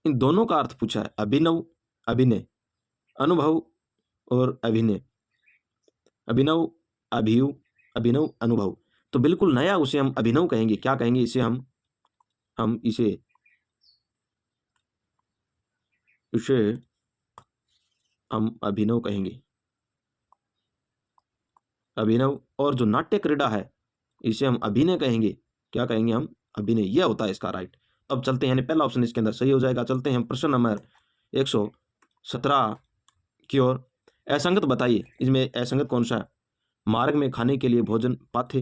इन दोनों का अर्थ पूछा है। अभिनव, अभिनय, अनुभव और अभिनय, अभिनव, अभियु, अभिनव, अनुभव। तो बिल्कुल नया उसे हम अभिनव कहेंगे। क्या कहेंगे इसे, हम इसे हम अभिनव कहेंगे, अभिनव। और जो नाट्य क्रीड़ा है इसे हम अभिनय कहेंगे। क्या कहेंगे हम, अभिनय, यह होता है इसका राइट। अब चलते हैं, यानी पहला ऑप्शन इसके अंदर सही हो जाएगा। चलते हैं प्रश्न नंबर 117 की ओर। असंगत बताइए, इसमें असंगत कौन सा है। मार्ग में खाने के लिए भोजन पाथे,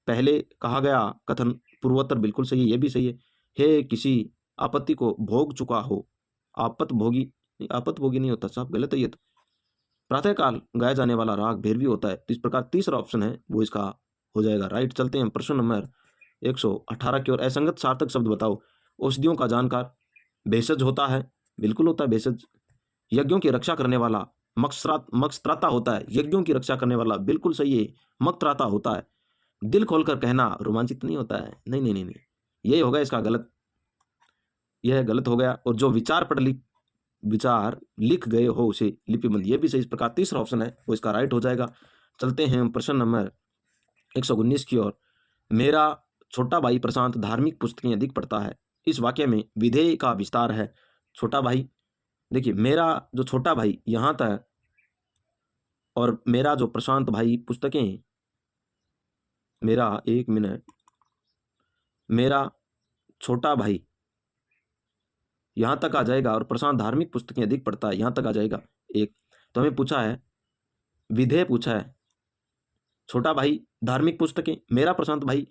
पहले कहा गया कथन पूर्वोत्तर बिल्कुल सही है, यह भी सही है। हे किसी आपत्ति को भोग चुका हो, आपत भोगी, आपत भोगी नहीं होता साहब, गलत है ये तो। प्रातःकाल गाया जाने वाला राग भैरवी होता है। तो इस प्रकार तीसरा ऑप्शन है वो इसका हो जाएगा राइट। चलते हैं प्रश्न नंबर 118 की ओर। असंगत सार्थक शब्द बताओ। औषधियों का जानकार, भेषज होता है, बिल्कुल होता है भेषज। यज्ञों की रक्षा करने वाला, मक्षत्राता होता है, यज्ञों की रक्षा करने वाला, बिल्कुल सही है, मकत्राता होता है। दिल खोलकर कहना, रोमांचित नहीं होता है, नहीं नहीं नहीं नहीं, यही होगा इसका गलत, यह गलत हो गया। और जो विचार लिख गए हो उसे लिपिबंद, ये भी सही। इस प्रकार तीसरा ऑप्शन है वो इसका राइट हो जाएगा। चलते हैं प्रश्न नंबर 119 की ओर। मेरा छोटा भाई प्रशांत धार्मिक पुस्तकें अधिक पढ़ता है। इस वाक्य में विधेय का विस्तार है। छोटा भाई, देखिए मेरा जो छोटा भाई यहाँ तक, और मेरा जो प्रशांत भाई पुस्तकें, मेरा, एक मिनट, मेरा छोटा भाई यहाँ तक आ जाएगा, और प्रशांत धार्मिक पुस्तकें अधिक पढ़ता है, यहाँ तक आ जाएगा एक। तो हमें पूछा है, विधेय पूछा है, छोटा भाई धार्मिक पुस्तकें, मेरा प्रशांत भाई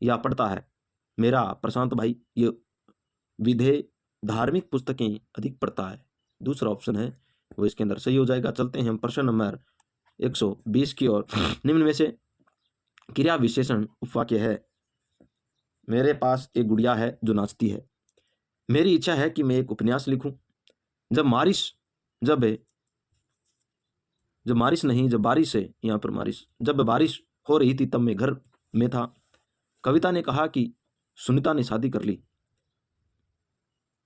या पढ़ता है, मेरा प्रशांत भाई, ये विधेय धार्मिक पुस्तकें अधिक पढ़ता है, दूसरा ऑप्शन है वो इसके अंदर सही हो जाएगा। चलते हैं हम प्रश्न नंबर 120 की ओर। निम्न में से क्रिया विशेषण उपवाक्य है। मेरे पास एक गुड़िया है जो नाचती है। मेरी इच्छा है कि मैं एक उपन्यास लिखूं। जब बारिश है, यहाँ पर जब बारिश हो रही थी तब मैं घर में था। कविता ने कहा कि सुनीता ने शादी कर ली।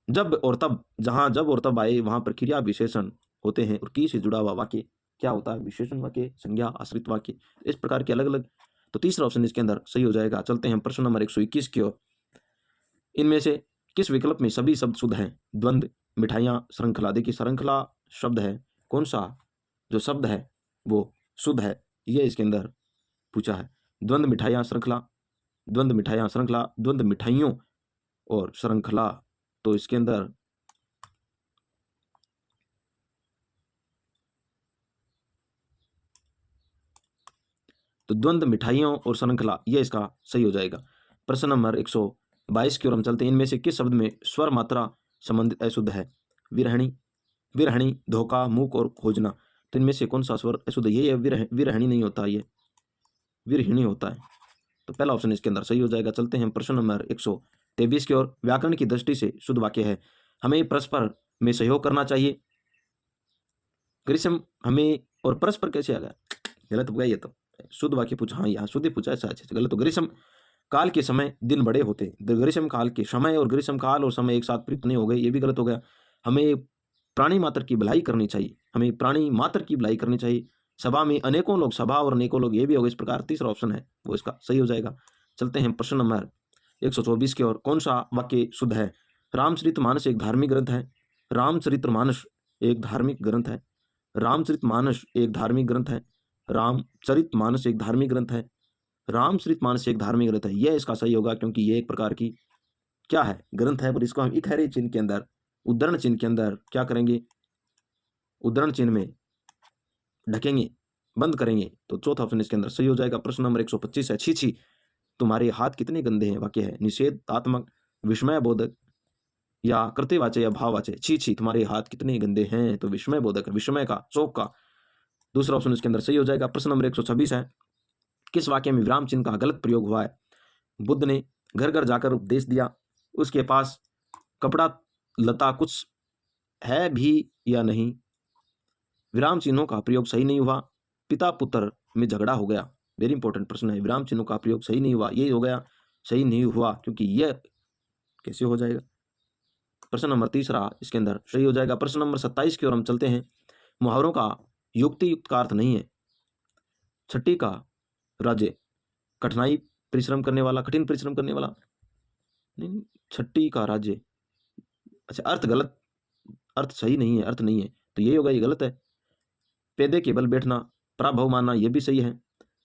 जब और तब, जहां जब और तब आए वहां पर क्रिया विशेषण होते हैं, और की से जुड़ा हुआ वाक्य क्या होता है, विशेषण वाक्य, संज्ञा, आश्रित वाक्य, इस प्रकार के अलग अलग। तो तीसरा ऑप्शन इसके अंदर सही हो जाएगा। चलते हैं प्रश्न नंबर 121 की ओर। इनमें से किस विकल्प में सभी शब्द शुद्ध हैं। द्वंद्व, मिठाइयाँ, श्रृंखला। देखिए श्रृंखला शब्द है, कौन सा जो शब्द है वो शुद्ध है, ये इसके अंदर पूछा है। द्वंद्व, मिठाइयाँ, श्रृंखला, द्वंद्व, मिठाइयाँ, श्रृंखला, द्वंद्व, मिठाइयों और श्रृंखला। तो इसके अंदर द्वंद्व, मिठाइयों और श्रृंखला, ये इसका सही हो जाएगा। प्रश्न नंबर 122 की ओर हम चलते हैं। इनमें से किस शब्द में स्वर मात्रा संबंधित अशुद्ध है। विरहणी, विरहणी, धोखा, मूक और खोजना। तो इनमें से कौन सा स्वर अशुद्ध है। ये विरहणी नहीं होता, ये विरहिणी होता है। तो पहला ऑप्शन इसके अंदर सही हो जाएगा। चलते हैं प्रश्न नंबर 123 की ओर। व्याकरण की दृष्टि से शुद्ध वाक्य है। हमें परस्पर में सहयोग करना चाहिए। ग्रीष्म, हमें, और परस्पर कैसे आ गया, गलत हो गया ये तो। शुद्ध वाक्य पूछा, हाँ यहाँ शुद्ध पूछा है, अच्छा गलत हो। ग्रीष्म काल के समय दिन बड़े होते। ग्रीष्म काल के समय और ग्रीष्म काल और समय एक साथ प्रयुक्त नहीं हो गए, ये भी गलत हो गया। हमें प्राणी मात्र की भलाई करनी चाहिए, हमें प्राणी मात्र की भलाई करनी चाहिए। सभा में अनेकों लोग, सभा और अनेकों लोग, ये भी होगा। इस प्रकार तीसरा ऑप्शन है वो इसका सही हो जाएगा। चलते हैं प्रश्न नंबर 124 की ओर। कौन सा वाक्य शुद्ध है? रामचरितमानस एक धार्मिक ग्रंथ है। रामचरितमानस एक धार्मिक ग्रंथ है। रामचरितमानस एक धार्मिक ग्रंथ है। रामचरितमानस एक धार्मिक ग्रंथ है। रामचरितमानस एक धार्मिक ग्रंथ है। यह इसका सही होगा, क्योंकि ये एक प्रकार की क्या है? ग्रंथ है। पर इसको हम इकहरे चिन्ह के अंदर, उद्धरण चिन्ह के अंदर क्या करेंगे? उद्धरण चिन्ह में ढकेंगे, बंद करेंगे। तो चौथा ऑप्शन इसके अंदर सही हो जाएगा। प्रश्न नंबर 125 है। छी छी तुम्हारे हाथ कितने गंदे हैं। वाक्य है निषेधात्मक, विस्मय बोधक या कृत्यवाचक या भाववाचक। छी छी तुम्हारे हाथ कितने गंदे हैं, तो विस्मय बोधक है, विस्मय का, शोक का। दूसरा ऑप्शन इसके अंदर सही हो जाएगा। प्रश्न नंबर 126 है। किस वाक्य में विराम चिन्ह का गलत प्रयोग हुआ है? बुद्ध ने घर घर जाकर उपदेश दिया, उसके पास कपड़ा लता कुछ है भी या नहीं। विराम चिन्हों का प्रयोग सही नहीं हुआ। पिता पुत्र में झगड़ा हो गया। वेरी इंपॉर्टेंट प्रश्न है। विराम चिन्हों का प्रयोग सही नहीं हुआ, ये हो गया सही नहीं हुआ, क्योंकि यह कैसे हो जाएगा? प्रश्न नंबर तीसरा इसके अंदर सही हो जाएगा। प्रश्न नंबर 27 की ओर हम चलते हैं। मुहावरों का युक्ति युक्त का अर्थ नहीं है। छठी का राज्य, कठिनाई परिश्रम करने वाला, कठिन परिश्रम करने वाला नहीं। छठी का राज्य, अच्छा अर्थ गलत, अर्थ सही नहीं है, अर्थ नहीं है, तो यही होगा, ये गलत है। पेदे के बल बैठना, पराभव मानना, यह भी सही है।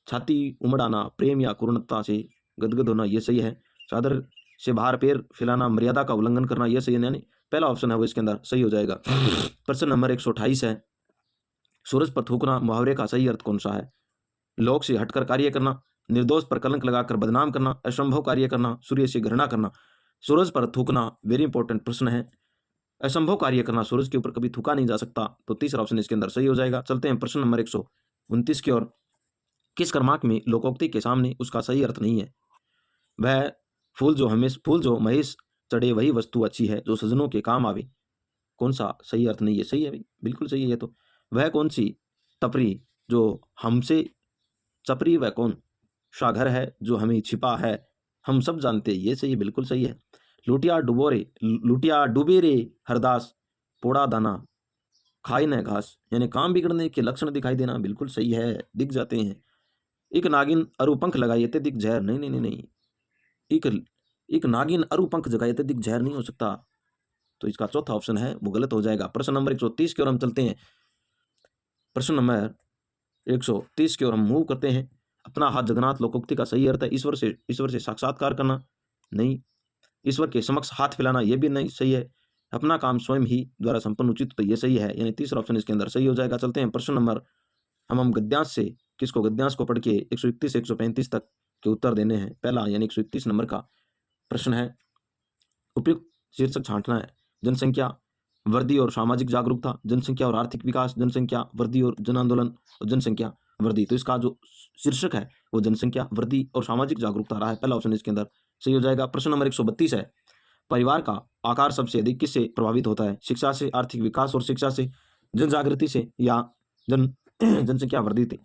छाती उमड़ाना, प्रेम या करुणता से गदगद होना, यह सही है। चादर से बाहर पैर फैलाना, मर्यादा का उल्लंघन करना, यह सही है। यानी पहला ऑप्शन है वो इसके अंदर सही हो जाएगा। प्रश्न नंबर 128 है। सूरज पर थूकना मुहावरे का सही अर्थ कौन सा है? लोक से हटकर कार्य करना, निर्दोष पर कलंक लगाकर बदनाम करना, असंभव कार्य करना, सूर्य से घृणा करना। सूरज पर थूकना वेरी इंपॉर्टेंट प्रश्न है। असंभव कार्य करना, सूरज के ऊपर कभी थूका नहीं जा सकता, तो तीसरा ऑप्शन इसके अंदर सही हो जाएगा। चलते हैं प्रश्न नंबर 129 की ओर। किस क्रमांक में लोकोक्ति के सामने उसका सही अर्थ नहीं है? वह फूल जो महेश चढ़े वही वस्तु अच्छी है जो सजनों के काम आवे। कौन सा सही अर्थ नहीं है? सही है भाई, बिल्कुल सही है। तो वह कौन सी टपरी जो हमसे चपरी, वह कौन सा घर है जो हमें छिपा है, हम सब जानते हैं, ये सही है, बिल्कुल सही है। लुटिया डूबे रे हरदास, पोड़ा दाना खाई न घास, यानी काम बिगड़ने के लक्षण दिखाई देना, बिल्कुल सही है, दिख जाते हैं। एक नागिन अरु पंख लगाए ते दिख जहर, नहीं नहीं नहीं नहीं, एक नागिन अरु पंख जगाए ते दिख जहर नहीं हो सकता, तो इसका चौथा ऑप्शन है वो गलत हो जाएगा। प्रश्न नंबर 130 की ओर हम चलते हैं। प्रश्न नंबर 130 की ओर हम मूव करते हैं। अपना हाथ जगन्नाथ लोकोक्ति का सही अर्थ है ईश्वर से साक्षात्कार करना, नहीं। ईश्वर के समक्ष हाथ फैलाना, यह भी नहीं सही है। अपना काम स्वयं ही द्वारा संपन्न उचित, तो यह सही है, यानी तीसरा ऑप्शन इसके अंदर सही हो जाएगा। चलते हैं प्रश्न नंबर, हम गद्यांश से गद्यांश को पढ़ के 131 से 135 तक के उत्तर देने हैं। पहला यानी 131 नंबर का प्रश्न है। उपयुक्त शीर्षक छांटना है। जनसंख्या वृद्धि और सामाजिक जागरूकता, जनसंख्या और आर्थिक विकास, जनसंख्या वृद्धि और जन आंदोलन, और जनसंख्या वृद्धि। तो इसका जो शीर्षक है वो जनसंख्या वृद्धि और सामाजिक जागरूकता रहा है। पहला ऑप्शन इसके अंदर सही हो जाएगा। प्रश्न नंबर 132 है। परिवार का आकार सबसे अधिक किससे प्रभावित होता है? शिक्षा से, आर्थिक विकास और शिक्षा से, जन जागृति से, या जनसंख्या वृद्धि से।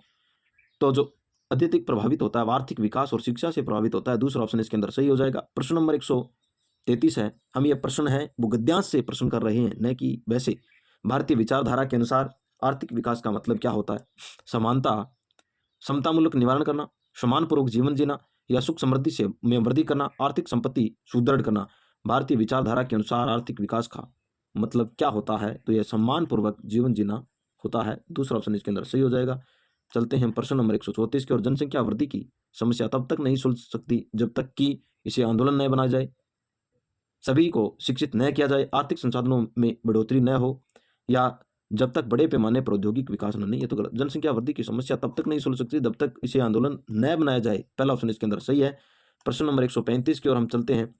तो जो अत्यधिक प्रभावित होता है वो आर्थिक विकास और शिक्षा से प्रभावित होता है। दूसरा ऑप्शन इसके अंदर सही हो जाएगा। प्रश्न नंबर 133 है। हम ये प्रश्न है वो गद्यांश से प्रश्न कर रहे हैं, न कि वैसे। भारतीय विचारधारा के अनुसार आर्थिक विकास का मतलब क्या होता है? समानता, समतामूलक निवारण करना, सम्मानपूर्वक जीवन जीना, या सुख समृद्धि से में वृद्धि करना, आर्थिक संपत्ति सुदृढ़ करना। भारतीय विचारधारा के अनुसार आर्थिक विकास का मतलब क्या होता है? तो यह सम्मानपूर्वक जीवन जीना होता है। दूसरा ऑप्शन इसके अंदर सही हो जाएगा। चलते हैं प्रश्न नंबर 134 की ओर। जनसंख्या वृद्धि की समस्या तब तक नहीं सुलझ सकती जब तक कि इसे आंदोलन न बनाया जाए, सभी को शिक्षित न किया जाए, आर्थिक संसाधनों में बढ़ोतरी न हो, या जब तक बड़े पैमाने पर औद्योगिक विकास न। नहीं, ये तो गलत। जनसंख्या वृद्धि की समस्या तब तक नहीं सुलझ सकती जब तक इसे आंदोलन न बनाया जाए। पहला ऑप्शन इसके अंदर सही है। प्रश्न नंबर 135 की ओर हम चलते हैं।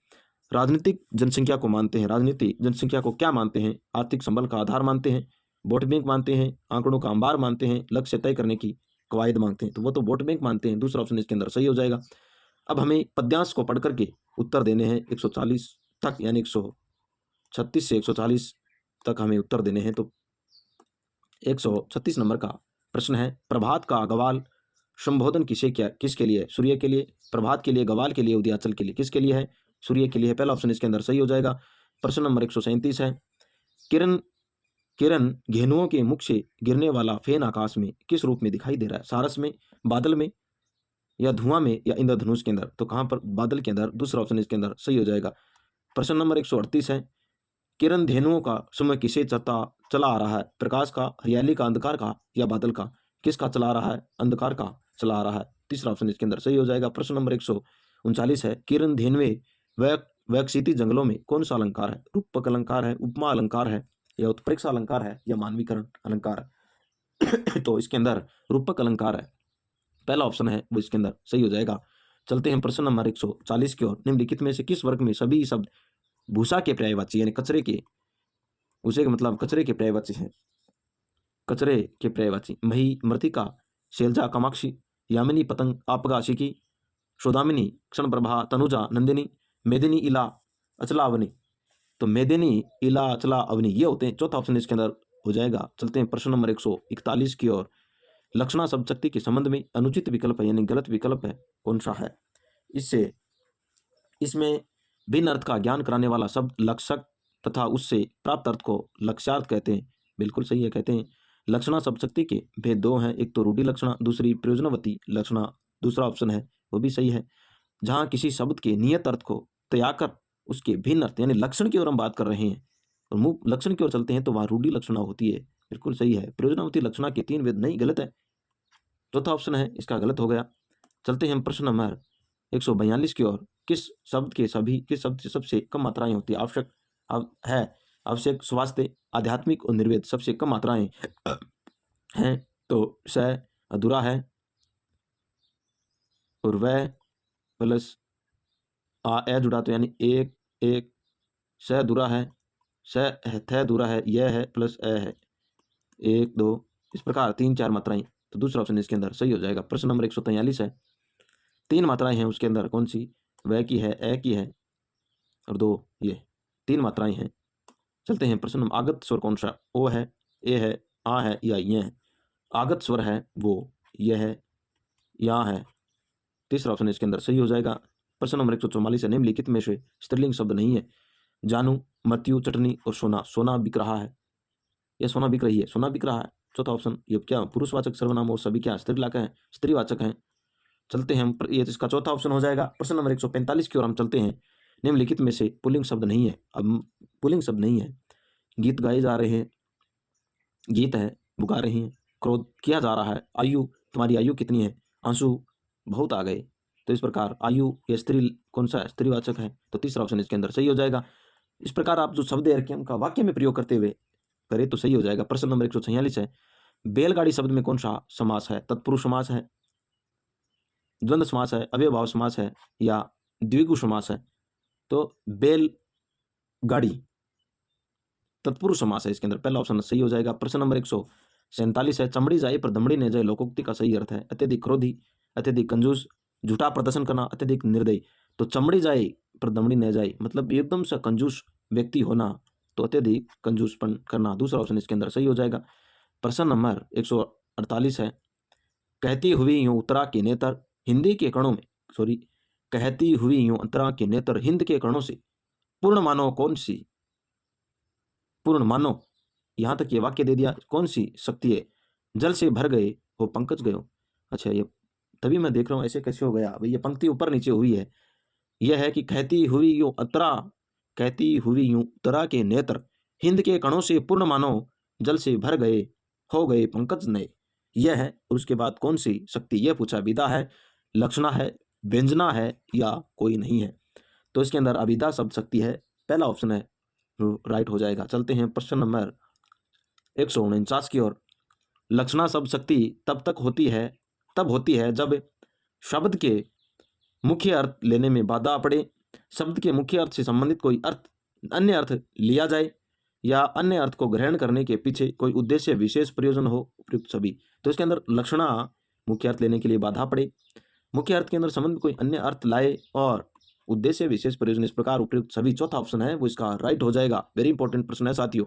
राजनीतिक जनसंख्या को मानते हैं। राजनीति जनसंख्या को क्या मानते हैं? आर्थिक संबल का आधार मानते हैं, वोट बैंक मानते हैं, आंकड़ों का अंबार मानते हैं, लक्ष्य तय करने की कवायद मांगते हैं, तो वो तो वोट बैंक मानते हैं। दूसरा ऑप्शन इसके अंदर सही हो जाएगा। अब हमें पद्यांश को पढ़ करके उत्तर देने हैं 140 तक, यानी 136 से 140 तक हमें उत्तर देने हैं। तो 136 नंबर का प्रश्न है। प्रभात का गवाल संबोधन किसके लिए? सूर्य के लिए। प्रभात के लिए, गवाल के लिए, उदयाचल के लिए, किसके लिए है? सूर्य के लिए। पहला ऑप्शन इसके अंदर सही हो जाएगा। प्रश्न नंबर 137 है। किरण किरण घेनुओं के मुख से गिरने वाला फेन आकाश में किस रूप में दिखाई दे रहा है? सारस में, बादल में, या धुआं में, या इंद्रधनुष के अंदर? तो कहाँ पर? बादल के अंदर। दूसरा ऑप्शन इसके अंदर सही हो जाएगा। प्रश्न नंबर 138 है, किरण धेनुओं का समय किसे चला आ रहा है? प्रकाश का, हरियाली का, अंधकार का, या बादल का? किसका चला आ रहा है? अंधकार का चला आ रहा है। तीसरा ऑप्शन इसके अंदर सही हो जाएगा। प्रश्न नंबर 139 है, किरण धेनुए वैक्षिति जंगलों में कौन सा अलंकार है? रूपक अलंकार है, उपमा अलंकार है, या उत्प्रेक्षा अलंकार है, या मानवीकरण अलंकार है? तो इसके अंदर रूपक अलंकार है, पहला ऑप्शन है वो इसके अंदर सही हो जाएगा। चलते हैं प्रश्न नंबर 140 की ओर। निम्नलिखित में से किस वर्ग में सभी शब्द भूसा के पर्यायवाची यानी कचरे के, भूसे का मतलब कचरे के पर्यायवाची है, कचरे के पर्यायवाची? मही, मृतिका, शैलजा, कामाक्षी, यामिनी, पतंग, आपगा, आशिकी, सौदामिनी, क्षण प्रभा, तनुजा, नंदिनी, मेदिनी, इला, अचला, अवनी? तो मेदिनी, इला, अचला, अवनी ये होते हैं। चौथा ऑप्शन इसके अंदर हो जाएगा। चलते हैं प्रश्न नंबर 141 की ओर। लक्षणा शब्द शक्ति के संबंध में अनुचित विकल्प है यानी गलत विकल्प है कौन सा है? इसमें भिन्न अर्थ का ज्ञान कराने वाला शब्द लक्षक तथा उससे प्राप्त अर्थ को लक्ष्यार्थ कहते हैं। बिल्कुल सही है, कहते हैं। लक्षणा शब्द शक्ति के भेद दो हैं, एक तो रूढ़ि लक्षणा, दूसरी प्रयोजनवती लक्षणा। दूसरा ऑप्शन है वो भी सही है। जहाँ किसी शब्द के नियत अर्थ को त्याग कर उसके भिन्न अर्थ यानी लक्षण की ओर हम बात कर रहे हैं और मुँह लक्षण की ओर चलते हैं तो वहाँ रूढ़ि लक्षणा होती है। बिल्कुल सही है। प्रयोजनवती लक्षणा के 3 भेद नहीं, गलत है। चौथा ऑप्शन है इसका गलत हो गया। चलते हैं हम प्रश्न नंबर 142 की ओर। किस शब्द से सबसे कम मात्राएं होती है? आवश्यक, स्वास्थ्य, आध्यात्मिक और निर्वेद सबसे कम मात्राएं हैं। तो स अधूरा है और वह प्लस ए जुड़ा तो यानी एक एक, स अधूरा है, थ अधूरा है, यह है प्लस ए है, 1 2 इस प्रकार 3 4 मात्राएं। तो दूसरा ऑप्शन इसके अंदर सही हो जाएगा। प्रश्न नंबर 143 है, 3 मात्राएं हैं उसके अंदर, कौन सी? वह की है, ए की है और 2 ये 3 मात्राएं हैं। चलते हैं प्रश्न नंबर। आगत स्वर कौन सा? ओ है, ए है, आ है, या ये है? आगत स्वर है वो यह है, या है। तीसरा ऑप्शन इसके अंदर सही हो जाएगा। प्रश्न नंबर 144 है, निम्नलिखित में से स्त्रीलिंग शब्द नहीं है? जानू, मृत्यु, चटनी और सोना। सोना बिक रहा है, यह सोना बिक रही है, सोना बिक रहा है। चौथा ऑप्शन ये क्या? पुरुषवाचक सर्वनाम और सभी क्या स्त्रीलिंग हैं, स्त्रीवाचक हैं। चलते हैं हम, ये इसका चौथा ऑप्शन हो जाएगा। प्रश्न नंबर 145 की ओर हम चलते हैं। निम्नलिखित में से पुल्लिंग शब्द नहीं है। अब पुल्लिंग शब्द नहीं है। गीत गाए जा रहे हैं, गीत है वो गा रही हैं। क्रोध किया जा रहा है, आयु, तुम्हारी आयु कितनी है? आंसू बहुत आ गए। तो इस प्रकार आयु ये स्त्री कौन सा है? स्त्रीवाचक है। तो तीसरा ऑप्शन इसके अंदर सही हो जाएगा। इस प्रकार आप जो शब्द है उनका वाक्य में प्रयोग करते हुए करें तो सही हो जाएगा। प्रश्न नंबर 146 है, बैलगाड़ी शब्द में कौन सा समास है? तत्पुरुष समास है, द्वंद्व समास है, अव्ययभाव समास है, या द्विगु समास है? तो बैल गाड़ी तत्पुरुष समास है इसके अंदर, पहला ऑप्शन सही हो जाएगा। प्रश्न नंबर 147 है, चमड़ी जाए पर दमड़ी न जाए लोकोक्ति का सही अर्थ है? अत्यधिक क्रोधी, अत्यधिक कंजूस, झूठा प्रदर्शन करना, अत्यधिक निर्दयी। तो चमड़ी जाए पर दमड़ी न जाए मतलब एकदम से कंजूस व्यक्ति होना, तो अत्यधिक कंजूसपन करना। दूसरा ऑप्शन इसके अंदर सही हो जाएगा। प्रश्न नंबर 148 है, कहती हुई यूं उत्तरा के नेत्र हिंदी के कणों में कहती हुई यूं उत्तरा के नेत्र हिंद के कणों से पूर्ण मानो कौन सी? पूर्ण मानो, यहां तक ये वाक्य दे दिया, कौन सी शक्ति है? जल से भर गए हो पंकज गयो। अच्छा, ये तभी मैं देख रहा हूं ऐसे कैसे हो गया भाई, ये पंक्ति ऊपर नीचे हुई है। यह है कि कहती हुई यूं उत्तरा के नेत्र हिंद के कणों से पूर्ण मानो जल से भर गए हो गए पंकज नए। यह है। और उसके बाद कौन सी शक्ति? यह पूछा। विदा है, लक्षणा है, व्यंजना है, या कोई नहीं है? तो इसके अंदर अविदा शब्द शक्ति है, पहला ऑप्शन है राइट हो जाएगा। चलते हैं प्रश्न नंबर 149 की ओर। लक्षणा शब्द शक्ति तब होती है जब शब्द के मुख्य अर्थ लेने में बाधा पड़े, शब्द के मुख्य अर्थ से संबंधित कोई अन्य अर्थ लिया जाए, या अन्य अर्थ को ग्रहण करने के पीछे कोई उद्देश्य विशेष प्रयोजन हो, उपयुक्त सभी। तो इसके अंदर लक्षणा मुख्य अर्थ लेने के लिए बाधा पड़े, मुख्य अर्थ के अंदर संबंध कोई अन्य अर्थ लाए, और उद्देश्य विशेष प्रयोजन इस प्रकार उपयुक्त सभी। चौथा ऑप्शन है वो इसका राइट हो जाएगा। वेरी इंपॉर्टेंट प्रश्न है साथियों।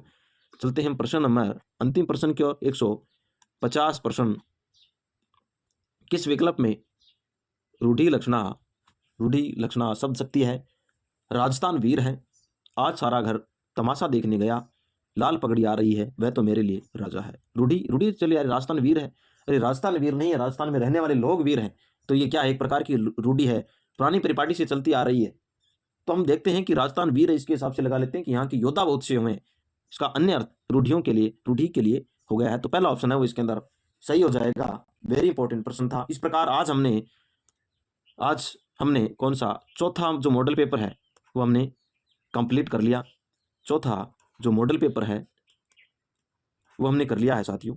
चलते हैं प्रश्न नंबर अंतिम प्रश्न की ओर। 150 प्रश्न। किस विकल्प में रूढ़ि लक्षणा शब्द शक्ति है? राजस्थान वीर है, आज सारा घर तमाशा देखने गया, लाल पगड़ी आ रही है वह तो मेरे लिए राजा है। रूढ़ी रूढ़ी चली आ रही, राजस्थान वीर है। अरे राजस्थान वीर नहीं है, राजस्थान में रहने वाले लोग वीर हैं। तो ये क्या है, एक प्रकार की रूढ़ी है, पुरानी परिपाटी से चलती आ रही है। तो हम देखते हैं कि राजस्थान वीर है, इसके हिसाब से लगा लेते हैं कि यहाँ के योद्धा बहुत से हुए हैं। इसका अन्य अर्थ रूढ़ियों के लिए, रूढ़ी के लिए हो गया है। तो पहला ऑप्शन है वो इसके अंदर सही हो जाएगा। वेरी इंपॉर्टेंट प्रश्न था। इस प्रकार आज हमने कौन सा चौथा जो मॉडल पेपर है वो हमने कंप्लीट कर लिया। चौथा जो मॉडल पेपर है वो हमने कर लिया है साथियों।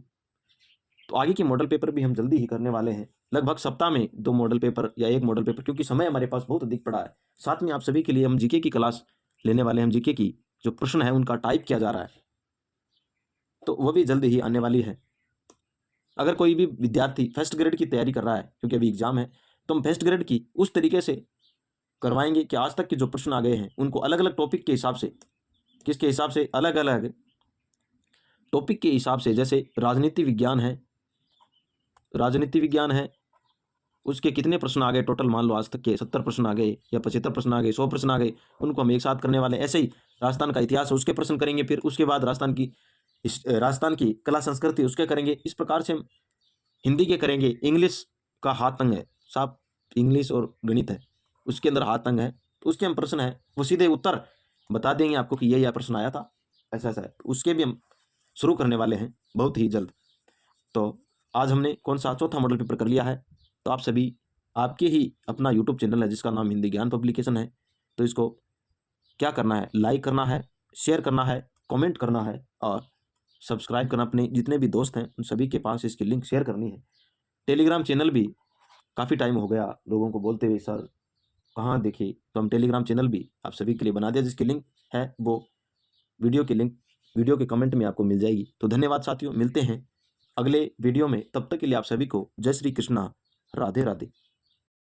तो आगे के मॉडल पेपर भी हम जल्दी ही करने वाले हैं, लगभग सप्ताह में 2 मॉडल पेपर या 1 मॉडल पेपर, क्योंकि समय हमारे पास बहुत अधिक पड़ा है। साथ में आप सभी के लिए हम जीके की क्लास लेने वाले हैं। हम जीके की जो प्रश्न है उनका टाइप किया जा रहा है, तो वो भी जल्दी ही आने वाली है। अगर कोई भी विद्यार्थी फर्स्ट ग्रेड की तैयारी कर रहा है, क्योंकि अभी एग्जाम है, तो हम फर्स्ट ग्रेड की उस तरीके से करवाएंगे कि आज तक के जो प्रश्न आ गए हैं उनको अलग अलग टॉपिक के हिसाब से, किसके हिसाब से, अलग अलग टॉपिक के हिसाब से। जैसे राजनीति विज्ञान है, उसके कितने प्रश्न आ गए टोटल, मान लो आज तक के 70 प्रश्न आ गए या 75 प्रश्न आ गए, 100 प्रश्न आ गए, उनको हम एक साथ करने वाले। ऐसे ही राजस्थान का इतिहास है उसके प्रश्न करेंगे, फिर उसके बाद राजस्थान की कला संस्कृति उसके करेंगे। इस प्रकार से हम हिंदी के करेंगे। इंग्लिश का हाथ तंग है साहब, इंग्लिश और गणित है उसके अंदर हाथ तंग है, तो उसके हम प्रश्न है वो सीधे उत्तर बता देंगे आपको कि यह प्रश्न आया था, ऐसा ऐसा है। तो उसके भी हम शुरू करने वाले हैं बहुत ही जल्द। तो आज हमने कौन सा चौथा मॉडल पेपर कर लिया है। तो आप सभी, आपके ही अपना यूट्यूब चैनल है जिसका नाम हिंदी ज्ञान पब्लिकेशन है, तो इसको क्या करना है, लाइक करना है, शेयर करना है, कमेंट करना है और सब्सक्राइब करना। अपने जितने भी दोस्त हैं उन सभी के पास इसकी लिंक शेयर करनी है। टेलीग्राम चैनल भी काफ़ी टाइम हो गया लोगों को बोलते हुए, सर कहाँ देखिए, तो हम टेलीग्राम चैनल भी आप सभी के लिए बना दिया, जिसकी लिंक है वो वीडियो के कमेंट में आपको मिल जाएगी। तो धन्यवाद साथियों, मिलते हैं अगले वीडियो में। तब तक के लिए आप सभी को जय श्री कृष्णा, राधे राधे।